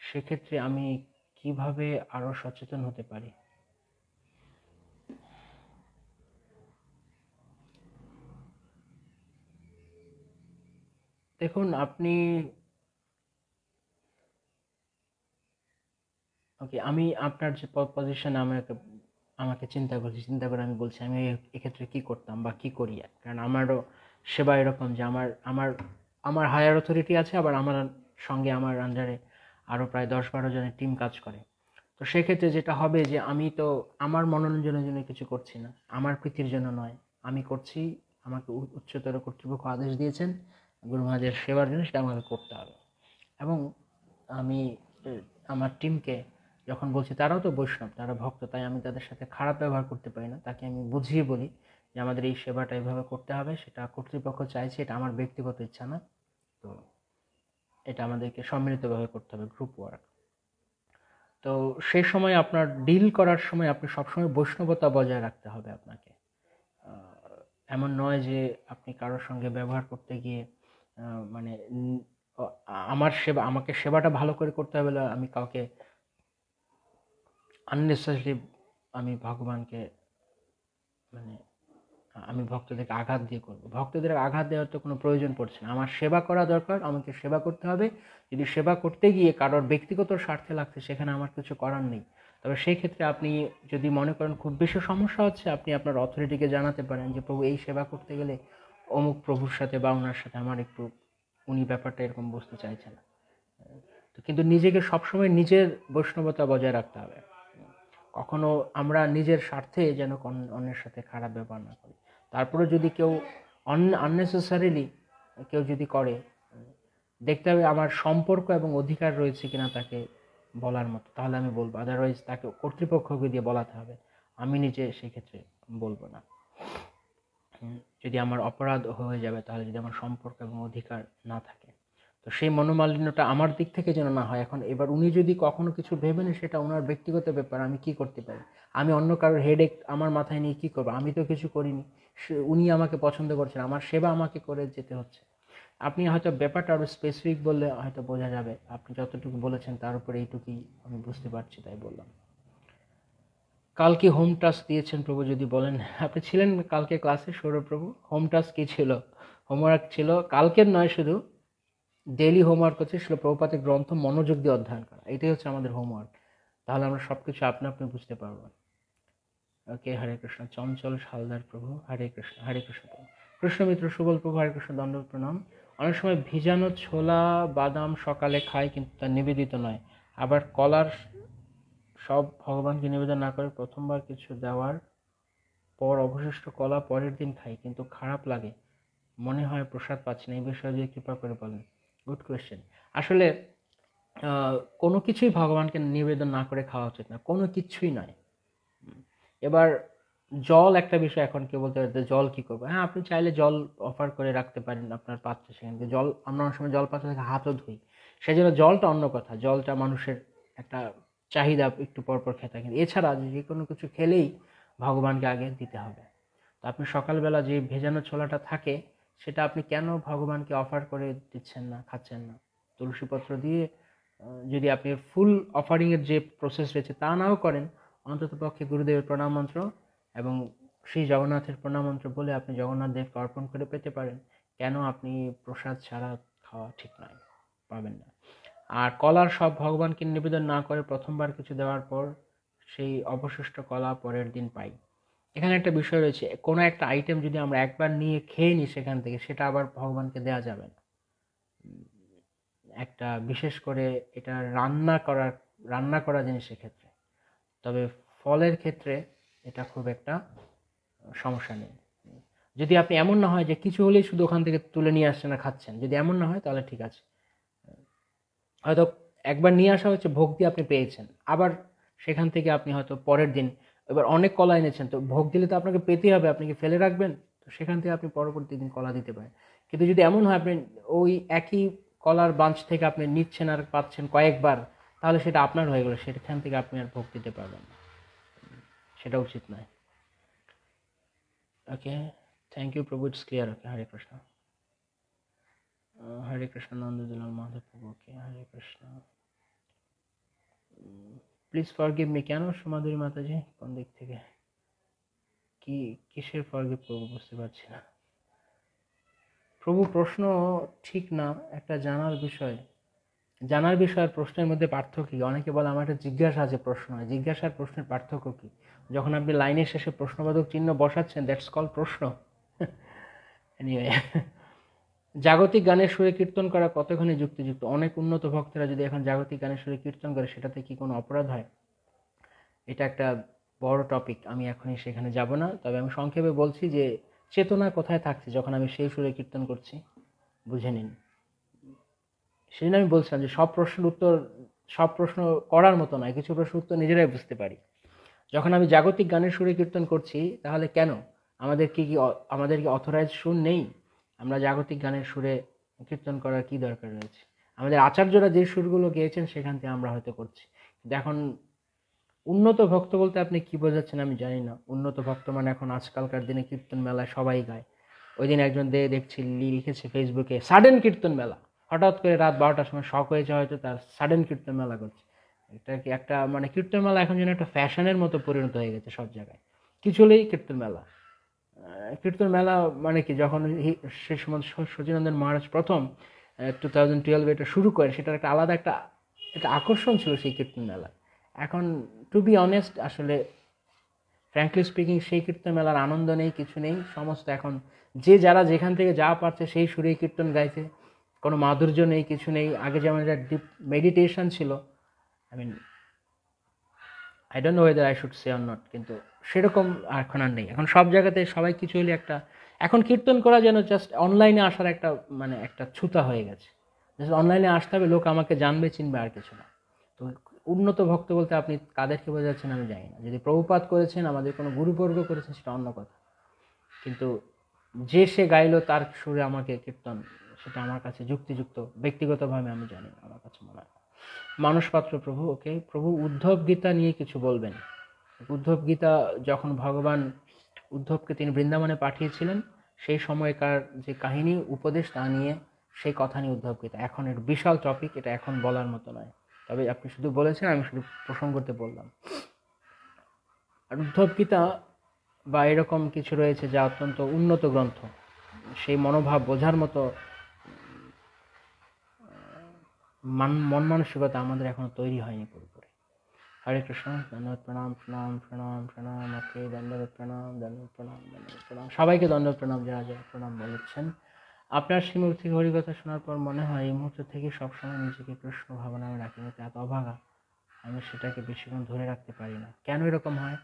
সেক্ষেত্রে আমি কিভাবে আরো সচেতন হতে পারি? দেখুন, আপনি ওকে, আমি আপনার যে পজিশন আমাকে আমাকে চিন্তা করে আমি বলছি আমি এক্ষেত্রে কি করতাম বা কি করি। কারণ আমারও সেবা এরকম যে আমার আমার আমার হায়ার অথরিটি আছে, আবার আমার সঙ্গে আমার আন্ডারে আরও প্রায় 10-12 জনের টিম কাজ করে। তো সেক্ষেত্রে যেটা হবে যে আমি তো আমার মনোরঞ্জনের জন্য কিছু করছি না, আমার প্রীতির জন্য নয়। আমি করছি, আমাকে উচ্চতর কর্তৃপক্ষ আদেশ দিয়েছেন গুরু মহারাজের সেবার জন্য, সেটা আমাকে করতে হবে। এবং আমি আমার টিমকে যখন বলছি, তারাও তো বৈষ্ণব, তারা ভক্ত, তাই আমি তাদের সাথে খারাপ ব্যবহার করতে পারি না। তাকে আমি বুঝিয়ে বলি যে আমাদের এই সেবাটা এইভাবে করতে হবে, সেটা কর্তৃপক্ষ চাইছে, এটা আমার ব্যক্তিগত ইচ্ছা না। তো এটা আমাদেরকে সম্মিলিতভাবে করতে হবে, গ্রুপ ওয়ার্ক। তো সেই সময় আপনার ডিল করার সময় আপনি সবসময় বৈষ্ণবতা বজায় রাখতে হবে আপনাকে। এমন নয় যে আপনি কারোর সঙ্গে ব্যবহার করতে গিয়ে মানে আমার সেবা, আমাকে সেবাটা ভালো করে করতে হবে বলে আমি কাউকে আননেসেসারি আমি ভগবানকে মানে আমি ভক্তদেরকে আঘাত দিয়ে করবো। ভক্তদের আঘাত দেওয়ার তো কোনো প্রয়োজন পড়ছে না। আমার সেবা করা দরকার, আমাকে সেবা করতে হবে। যদি সেবা করতে গিয়ে কারোর ব্যক্তিগত স্বার্থে লাগছে, সেখানে আমার কিছু করার নেই। তবে সেই ক্ষেত্রে আপনি যদি মনে করেন খুব বেশি সমস্যা হচ্ছে, আপনি আপনার অথরিটিকে জানাতে পারেন যে প্রভু এই সেবা করতে গেলে অমুক প্রভুর সাথে বা ওনার সাথে আমার একটু, উনি ব্যাপারটা এরকম বুঝতে চাইছেন। তো কিন্তু নিজেকে সবসময় নিজের বৈষ্ণবতা বজায় রাখতে হবে। কখনো আমরা নিজের স্বার্থে যেন অন্যের সাথে খারাপ ব্যবহার না করি। তারপরে যদি কেউ আননেসেসারিলি কেউ যদি করে, দেখতে হবে আমার সম্পর্ক এবং অধিকার রয়েছে কিনা তাকে বলার মতো, তাহলে আমি বলবো। আদারওয়াইজ তাকে কর্তৃপক্ষকে দিয়ে বলাতে হবে, আমি নিজে সেক্ষেত্রে বলবো না। যদি আমার অপরাধ হয়ে যাবে, তাহলে যদি আমার সম্পর্ক এবং অধিকার না থাকে, তো সেই মনোমালিন্যটা আমার দিক থেকে যেন না হয়। এখন এবার উনি যদি কখনো কিছু ভেবে নেন, সেটা ওনার ব্যক্তিগত ব্যাপার, আমি কি করতে পারি? আমি অন্য কারোর হেডেক আমার মাথায় নিয়ে কি করবো? আমি তো কিছু করিনি, উনি আমাকে পছন্দ করছেন, আমার সেবা আমাকে করে যেতে হচ্ছে। আপনি হয়তো ব্যাপারটা আরো স্পেসিফিক বললে হয়তো বোঝা যাবে। আপনি যতটুকু বলেছেন তার উপরে এইটুকুই আমি বুঝতে পারছি, তাই বললাম। কালকে হোম টাস্ক দিয়েছেন প্রভু, যদি বলেন। আপনি ছিলেন কালকে ক্লাসে সৌরভ প্রভু? হোম টাস্ক কি ছিল? হোমওয়ার্ক ছিল কালকের, নয় শুধু ডেইলি হোমওয়ার্ক হচ্ছে শিল প্রভুপাদের গ্রন্থ মনোযোগ দিয়ে অধ্যয়ন করা, এটাই হচ্ছে আমাদের হোমওয়ার্ক। তাহলে আমরা সবকিছু আপনি আপনি বুঝতে পারবো। ওকে, হরে কৃষ্ণ। চঞ্চল হালদার প্রভু, হরে কৃষ্ণ। হরে কৃষ্ণ প্রভু। কৃষ্ণ মিত্র সুবল প্রভু, হরে কৃষ্ণ, দণ্ডবত প্রণাম। অনেক সময় ভিজানো ছোলা বাদাম সকালে খাই, কিন্তু তা নিবেদিত নয়। আবার কলার সব ভগবানকে নিবেদন না করে প্রথমবার কিছু দেওয়ার পর অবশিষ্ট কলা পরের দিন খাই, কিন্তু খারাপ লাগে, মনে হয় প্রসাদ পাচ্ছি না। এই বিষয়ে যদি কৃপা করে বলেন। Good question. আসলে কোনো কিছুই ভগবানকে নিবেদন না করে খাওয়া উচিত না, কোনো কিছুই নয়। এবার জল একটা বিষয়, এখন কেউ বলতে পারে জল কি করবো। হ্যাঁ, আপনি চাইলে জল অফার করে রাখতে পারেন আপনার পাত্রে, সেখানে জল, আমরা অনেক সময় জল পাত্র থেকে হাতও ধুই, সেই জন্য জলটা অন্য কথা। জলটা মানুষের একটা চাহিদা, একটু পর পর খেতে। কিন্তু এছাড়া যে কোনো কিছু খেলেই ভগবানকে আগে দিতে হবে। তো আপনি সকালবেলা যে ভেজানো ছোলাটা থাকে, সেটা আপনি কেন ভগবানকে অফার করে দিচ্ছেন না, খাচ্ছেন না? তুলসীপত্র দিয়ে যদি আপনি ফুল অফারিংয়ের যে প্রসেস রয়েছে তা নাও করেন, অন্তত পক্ষে গুরুদেবের প্রণাম মন্ত্র এবং শ্রী জগন্নাথের প্রণাম মন্ত্র বলে আপনি জগন্নাথ দেবকে অর্পণ করে পেতে পারেন। কেন আপনি প্রসাদ ছাড়া খাওয়া ঠিক নয়, পাবেন না। আর কলার সব ভগবানকে নিবেদন না করে প্রথমবার কিছু দেওয়ার পর সেই অবশিষ্ট কলা পরের দিন পাই। এখানে একটা বিষয় রয়েছে, কোনো একটা আইটেম যদি আমরা একবার নিয়ে খেয়ে নিই সেখান থেকে, সেটা আবার ভগবানকে দেওয়া যাবে না। একটা বিশেষ করে এটা রান্না করা জিনিসের ক্ষেত্রে। তবে ফলের ক্ষেত্রে এটা খুব একটা সমস্যা নেই। যদি আপনি এমন না হয় যে কিছু হলেই শুধু ওখান থেকে তুলে নিয়ে আসছেন আর খাচ্ছেন, যদি এমন না হয় তাহলে ঠিক আছে। হয়তো একবার নিয়ে আসা হচ্ছে, ভোগ দিয়ে আপনি পেয়েছেন, আবার সেখান থেকে আপনি হয়তো পরের দিন এবার অনেক কলা এনেছেন, তো ভোগ দিলে তো আপনাকে পেতেই হবে, আপনি কি ফেলে রাখবেন? তো সেখান থেকে আপনি পরবর্তী দিন কলা দিতে পারেন। কিন্তু যদি এমন হয় আপনি ওই একই কলার বাঞ্চ থেকে আপনি নিচ্ছেন আর পাচ্ছেন কয়েকবার, তাহলে সেটা আপনার হয়ে গেল, সেখান থেকে আপনি আর ভোগ দিতে পারবেন না, সেটা উচিত নয়। ওকে, থ্যাংক ইউ প্রভু, it's clear. Okay, Hare Krishna. Hare Krishna, Nanda Dulal Madhav Prabhu. Okay, Hare Krishna. Please forgive me. কেন সুমাধুরী মাতাজি? কোন দিক থেকে? কি কিসের ফরগিভ প্রভু? বুঝতে পারছি না প্রভু। প্রশ্ন ঠিক না, একটা জানার বিষয় আর প্রশ্নের মধ্যে পার্থক্য কি? অনেকে বলে আমার একটা জিজ্ঞাসা আছে, প্রশ্ন হয়। জিজ্ঞাসা আর প্রশ্নের পার্থক্য কি? যখন আপনি লাইনের শেষে প্রশ্নবোধক চিহ্ন বসাচ্ছেন, দ্যাটস কল প্রশ্ন। এনিওয়ে, জাগতিক গানের সুরে কীর্তন করা কতখানি যুক্তিযুক্ত? অনেক উন্নত ভক্তরা যদি এখন জাগতিক গানের সুরে কীর্তন করে, সেটাতে কি কোনো অপরাধ হয়? এটা একটা বড় টপিক, আমি এখনই সেখানে যাব না। তবে আমি সংক্ষেপে বলছি যে চেতনা কোথায় থাকছে যখন আমি সেই সুরে কীর্তন করছি, বুঝে নিন। সেই জন্য আমি বলছিলাম যে সব প্রশ্ন করার মতো নয়, কিছু প্রশ্ন উত্তর নিজেরাই বুঝতে পারি। যখন আমি জাগতিক গানের সুরে কীর্তন করছি, তাহলে কেন আমাদের কি অথরাইজ সুর নেই? আমরা জাগতিক গানের সুরে কীর্তন করার কি দরকার রয়েছে? আমাদের আচার্যরা যে সুরগুলো গেয়েছেন সেখান থেকে আমরা হয়তো করছি। কিন্তু এখন উন্নত ভক্ত বলতে আপনি কি বোঝাচ্ছেন আমি জানি না। উন্নত ভক্ত মানে এখন আজকালকার দিনে কীর্তন মেলায় সবাই গায়। ওই দিন একজন দেখছি লিখেছে ফেসবুকে, সাডেন কীর্তন মেলা। হঠাৎ করে রাত 12টার সময় শখ হয়েছে হয়তো, তার সাডেন কীর্তন মেলা করছে। এটা কি একটা মানে কীর্তন মেলা এখন যেন একটা ফ্যাশনের মতো পরিণত হয়ে গেছে সব জায়গায়, কিছু হলেই কীর্তন মেলা। কীর্তন মেলা মানে কি? যখন সে সময় সচিনন্দন মহারাজ প্রথম 2012 এটা শুরু করেন, সেটার একটা আলাদা একটা আকর্ষণ ছিল সেই কীর্তন মেলা। এখন টু বি অনেস্ট, আসলে ফ্র্যাঙ্কলি স্পিকিং, সেই কীর্তন মেলার আনন্দ নেই, কিছু নেই। সমস্ত এখন যারা যেখান থেকে যা পারছে সেই সুরে কীর্তন গাইছে, কোনো মাধুর্য নেই, কিছু নেই। আগে যেমন একটা ডিপ মেডিটেশন ছিল, I don't know whether I should say or not, কিন্তু সেরকম এখন আর নেই। এখন সব জায়গাতে সবাই কিছু হলে এখন কীর্তন করা যেন জাস্ট অনলাইনে আসার একটা ছুতা হয়ে গেছে। জাস্ট অনলাইনে আসতে হবে, লোক আমাকে জানবে, চিনবে, আর কিছু না। তো উন্নত ভক্ত বলতে আপনি কাদেরকে বোঝাচ্ছেন আমি জানি না। যদি প্রভুপাত করেছেন, আমাদের কোনো গুরুবর্গ করেছেন, সেটা অন্য কথা। কিন্তু সে গাইলো তার সুরে আমাকে কীর্তন, সেটা আমার কাছে যুক্তিযুক্ত ব্যক্তিগতভাবে আমি জানি না, আমার কাছে মনে হয়। মানস পাত্র প্রভু। ওকে প্রভু, উদ্ধব গীতা নিয়ে কিছু বলবেন? উদ্ধব গীতা যখন ভগবান উদ্ধবকে তিনি বৃন্দাবনে পাঠিয়েছিলেন, সেই সময়কার যে কাহিনী উপদেশ, তা নিয়ে সেই কথা নিয়ে উদ্ধব গীতা। এখন এর বিশাল টপিক, এটা এখন বলার মতো নয়। তবে আপনি শুধু বলেছেন, আমি শুধু প্রসঙ্গতে বললাম। আর উদ্ধব গীতা বা এরকম কিছু রয়েছে যা অত্যন্ত উন্নত গ্রন্থ, সেই মনোভাব বোঝার মতো মন মানসিকতা আমাদের এখনো তৈরি হয়নি পুরোপুরি। হরে কৃষ্ণ। ধন্যবাদ, প্রণাম প্রণাম প্রণাম প্রণাম। ওকে, দণ্ডবত প্রণাম, দণ্ডবত প্রণাম, দণ্ডবত প্রণাম। সবাইকে দণ্ডবত প্রণাম, যারা যারা প্রণাম বলেছেন। আপনার শ্রীমুখ থেকে হরিকথা শোনার পর মনে হয় এই মুহূর্ত থেকে সবসময় নিজেকে কৃষ্ণ ভাবনায় রাখি, কিন্তু এত অভাগা আমি সেটাকে বেশিক্ষণ ধরে রাখতে পারি না। কেন এরকম হয়?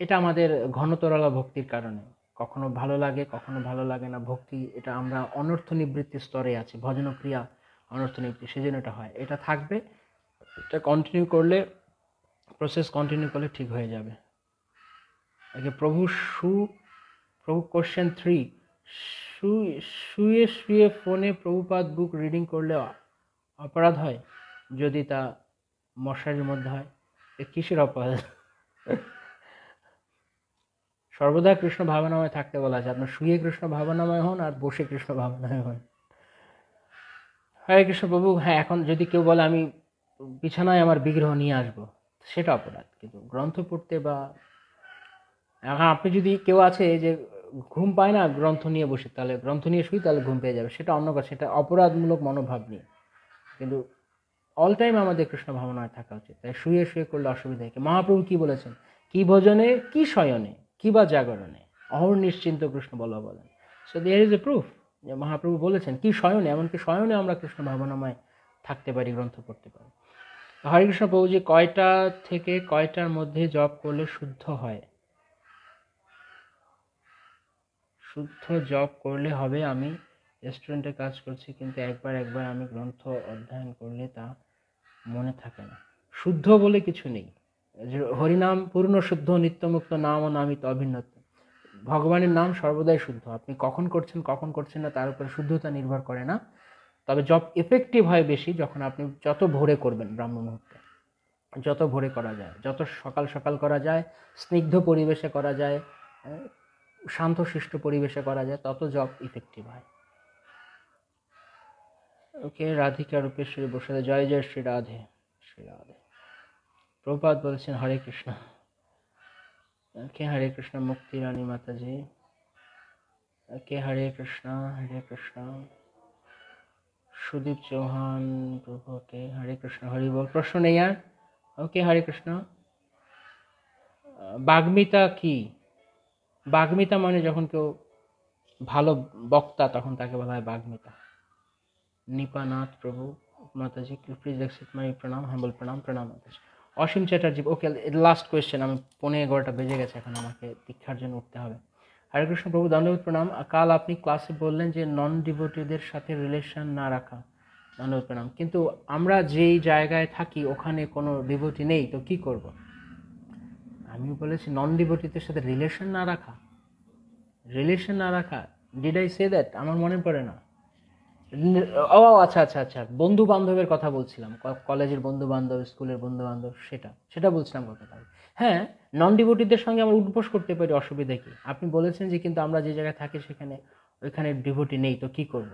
এটা আমাদের ঘনতরলা ভক্তির কারণে। কখনো ভালো লাগে, কখনো ভালো লাগে না। ভক্তি এটা আমরা অনর্থ নিবৃত্তির স্তরে আছি, ভজনক্রিয়া অনর্থ নিবৃত্তি, সেজন্য এটা হয়। এটা থাকবে, এটা কন্টিনিউ করলে, প্রসেস কন্টিনিউ করলে ঠিক হয়ে যাবে। আগে প্রভু কোশ্চেন 3, শুয়ে শুয়ে ফোনে প্রভুপাদ বুক রিডিং করলে অপরাধ হয় যদি তা মশারির মধ্যে হয়? এ কিসের অপরাধ? সর্বদা কৃষ্ণ ভাবনাময় থাকতে বলা আছে। আপনার শুয়ে কৃষ্ণ ভাবনাময় হন আর বসে কৃষ্ণ ভাবনাময় হন। হরে কৃষ্ণ প্রভু। হ্যাঁ, এখন যদি কেউ বলে আমি বিছানায় আমার বিগ্রহ নিয়ে আসবো, সেটা অপরাধ। কিন্তু গ্রন্থ পড়তে বা এখন আপনি যদি কেউ আছে যে ঘুম পায় না গ্রন্থ নিয়ে বসে, তাহলে গ্রন্থ নিয়ে শুই, তাহলে ঘুম পেয়ে যাবে, সেটা অন্য কথা, সেটা অপরাধমূলক মনোভাব নিয়ে। কিন্তু অল টাইম আমাদের কৃষ্ণ ভাবনায় থাকা উচিত। তাই শুয়ে শুয়ে করলে অসুবিধা কি? মহাপ্রভু কি বলেছেন? কি ভোজনে, কি শয়নে, কি বা জাগরণে, অহর নিশ্চিন্ত কৃষ্ণ বলা বলেন। So there is a proof. যে মহাপ্রভু বলেছেন কি শয়নে, এমনকি শয়নে আমরা কৃষ্ণ ভাবনাময় থাকতে পারি, গ্রন্থ পড়তে পারি। হরে কৃষ্ণ প্রভুজি, কয়টা থেকে কয়টার মধ্যে জপ করলে শুদ্ধ হয়? শুদ্ধ জপ করলে হবে, আমি রেস্টুরেন্টে কাজ করছি, কিন্তু একবার একবার আমি গ্রন্থ অধ্যয়ন করলে তা মনে থাকে না। শুদ্ধ বলে কিছু নেই। যে হরিনাম পূর্ণ শুদ্ধ নিত্যমুক্ত নাম ও নামিত অভিন্নত। ভগবানের নাম সর্বদাই শুদ্ধ। আপনি কখন করছেন না তার উপরে শুদ্ধতা নির্ভর করে না। তবে জব এফেক্টিভ হয় বেশি যখন আপনি যত ভোরে করবেন, ব্রাহ্ম মুহূর্তে যত ভোরে করা যায়, যত সকাল সকাল করা যায়, স্নিগ্ধ পরিবেশে করা যায়, শান্তশিষ্ট পরিবেশে করা যায়, তত জব ইফেক্টিভ হয়। ওকে, রাধিকা রূপেশ্বরী বসে, জয় জয় শ্রী রাধে, শ্রী রাধে। প্রভুপাদ বলছেন হরে কৃষ্ণ। ওকে, হরে কৃষ্ণ মুক্তি রানী মাতাজি। ওকে, হরে কৃষ্ণ, হরে কৃষ্ণ। সুদীপ চৌহান প্রভু, ওকে, হরে কৃষ্ণ, হরি বল। প্রশ্ন নেই আর? ওকে, হরে কৃষ্ণ। বাগ্মিতা কি? বাগ্মিতা মানে যখন কেউ ভালো বক্তা, তখন তাকে বলা হয় বাগ্মিতা। নিপানাথ প্রভু মাতাজি, প্লিজ অ্যাকসেপ্ট মাই প্রণাম, হাম্বল প্রণাম, প্রণাম মাতাজি। অসীম চ্যাটার্জি, ওকে, লাস্ট কোয়েশ্চেন, আমি 11:15 বেজে গেছে, এখন আমাকে দীক্ষার জন্য উঠতে হবে। হরে কৃষ্ণ প্রভু, দণ্ডবোধ প্রণাম। কাল আপনি ক্লাসে বললেন যে নন ডিভোটিদের সাথে রিলেশন না রাখা, দণ্ডবোধ প্রণাম। কিন্তু আমরা যেই জায়গায় থাকি ওখানে কোনো ডিভোটি নেই, তো কি করব? আমি বলেছি নন ডিভোটিদের সাথে রিলেশন না রাখা। রিলেশন না রাখা, ডিড আই সে দ্যাট? আমার মনে পড়ে না। ও আচ্ছা আচ্ছা আচ্ছা, বন্ধু বান্ধবের কথা বলছিলাম, কলেজের বন্ধু বান্ধব, স্কুলের বন্ধু বান্ধব, সেটা বলছিলাম গতকাল। হ্যাঁ, নন ডিভোটিদের সঙ্গে আমরা উঠবোস করতে পারি, অসুবিধা কি? আপনি বলেছেন যে কিন্তু আমরা যে জায়গায় থাকি সেখানে ওইখানে ডিভোটি নেই, তো কি করব?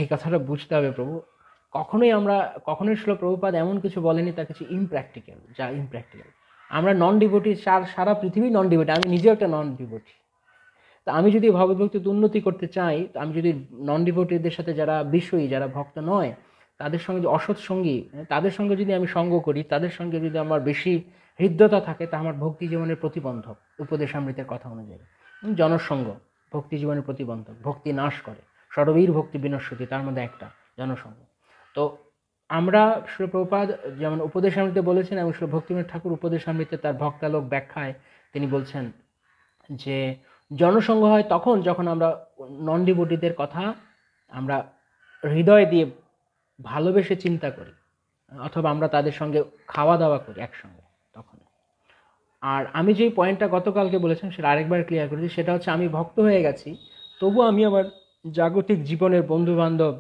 এই কথাটা বুঝতে হবে প্রভু। কখনোই শ্রীল প্রভুপাদ এমন কিছু বলেনি তা কিছু ইমপ্র্যাকটিক্যাল, যা ইমপ্র্যাকটিক্যাল। আমরা নন ডিভোটি, সারা পৃথিবী নন ডিভোটি, আমি নিজেও একটা নন ডিভোটি। তা আমি যদি ভগবদ্ভক্তিতে উন্নতি করতে চাই, তো আমি যদি নন ডিভোটিদের সাথে, যারা বিষয়ী, যারা ভক্ত নয়, তাদের সঙ্গে যে অসৎ সঙ্গী, তাদের সঙ্গে যদি আমি সঙ্গ করি, তাদের সঙ্গে যদি আমার বেশি হৃদ্যতা থাকে, তা আমার ভক্তি জীবনের প্রতিবন্ধক, উপদেশামৃতের কথা অনুযায়ী। জনসঙ্গ ভক্তি জীবনের প্রতিবন্ধক, ভক্তি নাশ করে। সর্ববীর ভক্তি বিনশ্বতী, তার মধ্যে একটা জনসঙ্গ। তো আমরা শ্রী প্রভুপাদ যেমন উপদেশামৃতে বলেছেন, এবং শ্রী ভক্তিবিনোদ ঠাকুর উপদেশামৃতে তার ভক্তালোক ব্যাখ্যায় তিনি বলছেন যে জনসংঘ হয় তখন যখন আমরা নন ডিভোটিদের কথা আমরা হৃদয় দিয়ে ভালোবেসে চিন্তা করি, অথবা আমরা তাদের সঙ্গে খাওয়া দাওয়া করি একসঙ্গে, তখন। আর আমি যেই পয়েন্টটা গতকালকে বলেছিলাম সেটা আরেকবার ক্লিয়ার করেছি, সেটা হচ্ছে আমি ভক্ত হয়ে গেছি, তবু আমি আমার জাগতিক জীবনের বন্ধু বান্ধব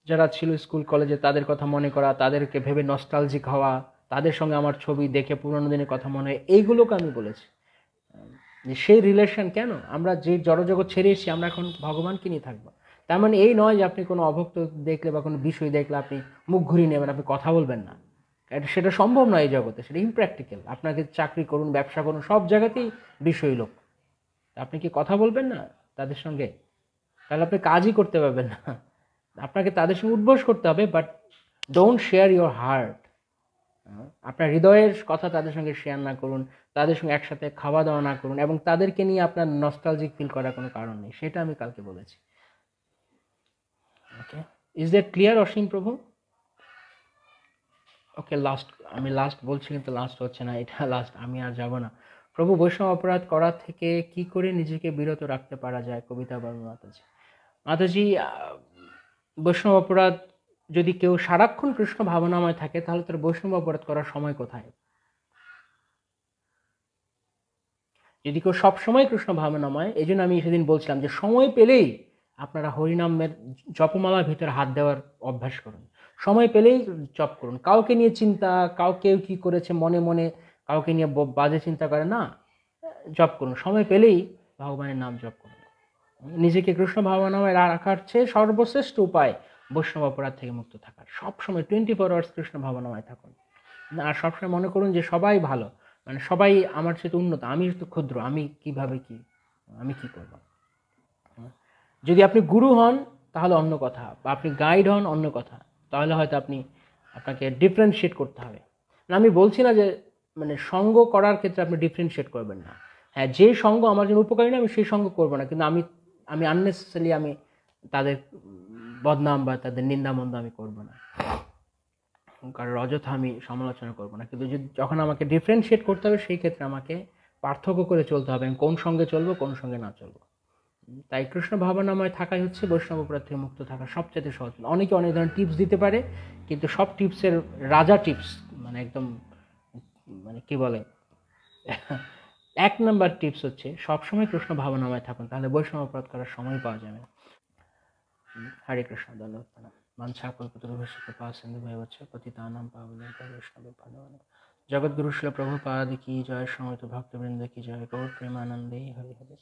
যারা ছিল স্কুল কলেজে, তাদের কথা মনে করা, তাদেরকে ভেবে নস্টালজিক হওয়া, তাদের সঙ্গে আমার ছবি দেখে পুরোনো দিনের কথা মনে হয়, এইগুলোকে আমি বলেছি। যে সেই রিলেশন কেন? আমরা যে জড়জগৎ ছেড়ে এসেছি, আমরা এখন ভগবানকে নিয়ে থাকবো। তার মানে এই নয় যে আপনি কোনো অভক্ত দেখলে বা কোনো বিষয় দেখলে আপনি মুখ ঘুরিয়ে নেবেন, আপনি কথা বলবেন না। সেটা সম্ভব নয় এই জগতে, সেটা ইমপ্র্যাকটিক্যাল। আপনাকে চাকরি করুন, ব্যবসা করুন, সব জায়গাতেই বিষয়ী লোক। আপনি কি কথা বলবেন না তাদের সঙ্গে? তাহলে আপনি কাজই করতে পারবেন না। আপনাকে তাদের সঙ্গে উদ্বোস করতে হবে, but don't share your heart. আপনার হৃদয়ের কথা তাদের সঙ্গে শেয়ার না করুন, তাদের সঙ্গে একসাথে খাওয়া দাওয়া না করুন, এবং তাদেরকে নিয়ে আপনার নস্টালজিক ফিল করার কোনো কারণ নেই। সেটা আমি কালকে বলেছি। ওকে, ইজ দ্যাট ক্লিয়ার অসীম প্রভু? ওকে, আমি লাস্ট বলছি, কিন্তু লাস্ট হচ্ছে না, এটা লাস্ট, আমি আর যাব না। প্রভু, বৈষ্ণব অপরাধ করা থেকে কি করে নিজেকে বিরত রাখতে পারা যায়? কবিতা বর্মা মাতাজি। মাতাজি, বৈষ্ণব অপরাধ, যদি কেউ সারাক্ষণ কৃষ্ণ ভাবনাময় থাকে, তাহলে তার বৈষ্ণব অপরাধ করার সময় কোথায়? যদি কেউ সবসময় কৃষ্ণ ভাবনাময়, এই জন্য আমি সেদিন বলছিলাম যে সময় পেলেই আপনারা হরিনামের জপমালার ভিতরে হাত দেওয়ার অভ্যাস করুন। সময় পেলেই জপ করুন। কাউকে নিয়ে চিন্তা, কাউকে কি করেছে মনে মনে কাউকে নিয়ে বাজে চিন্তা করে না, জপ করুন। সময় পেলেই ভগবানের নাম জপ করুন। নিজেকে কৃষ্ণ ভাবনাময় রাখার চেয়ে সর্বশ্রেষ্ঠ উপায় বৈষ্ণব অপরাধ থেকে মুক্ত থাকার। সবসময় 24 hours কৃষ্ণ ভাবনাময় থাকুন। আর সবসময় মনে করুন যে সবাই ভালো, মানে সবাই আমার চেয়ে উন্নত, আমি তো ক্ষুদ্র, আমি কি করব? যদি আপনি গুরু হন তাহলে অন্য কথা, বা আপনি গাইড হন অন্য কথা, তাহলে হয়তো আপনাকে ডিফারেন্সিয়েট করতে হবে। আমি বলছি না যে মানে সঙ্গ করার ক্ষেত্রে আপনি ডিফারেন্সিয়েট করবেন না। হ্যাঁ, যে সঙ্গ আমার জন্য উপকারী না, আমি সেই সঙ্গ করবো না, কিন্তু আমি আমি আননেসেসারি আমি তাদের বদনাম বা তাদের নিন্দামন্দ আমি করব না, কারোর অযথা আমি সমালোচনা করব না। কিন্তু যখন আমাকে ডিফারেন্সিয়েট করতে হবে, সেই ক্ষেত্রে আমাকে পার্থক্য করে চলতে হবে আমি কোন সঙ্গে চলবো, কোন সঙ্গে না চলবো। তাই কৃষ্ণ ভাবনাময় থাকাই হচ্ছে বৈষ্ণব অপরাধ থেকে মুক্ত থাকার সবচেয়ে সহজ। অনেকে অনেক ধরনের টিপস দিতে পারে, কিন্তু সব টিপসের রাজা টিপস মানে একদম মানে কি বলে 1 নম্বর টিপস হচ্ছে সবসময় কৃষ্ণ ভাবনাময় থাকুন, তাহলে বৈষ্ণব অপরাধ করার সময় পাওয়া যাবে না। হরে কৃষ্ণ, ধন্যবাদ। বাঞ্ছা কল্পতরুভ্যশ্চ কৃপা সিন্ধুভ্যেব পতিতানাং পাবনেভ্যো বৈষ্ণবেভ্যো নমঃ। জগদ্গুরু শ্রীল প্রভুপাদ কি জয়, সমবেত ভক্তবৃন্দ কি জয়, গৌর প্রেমানন্দে হরি হরি।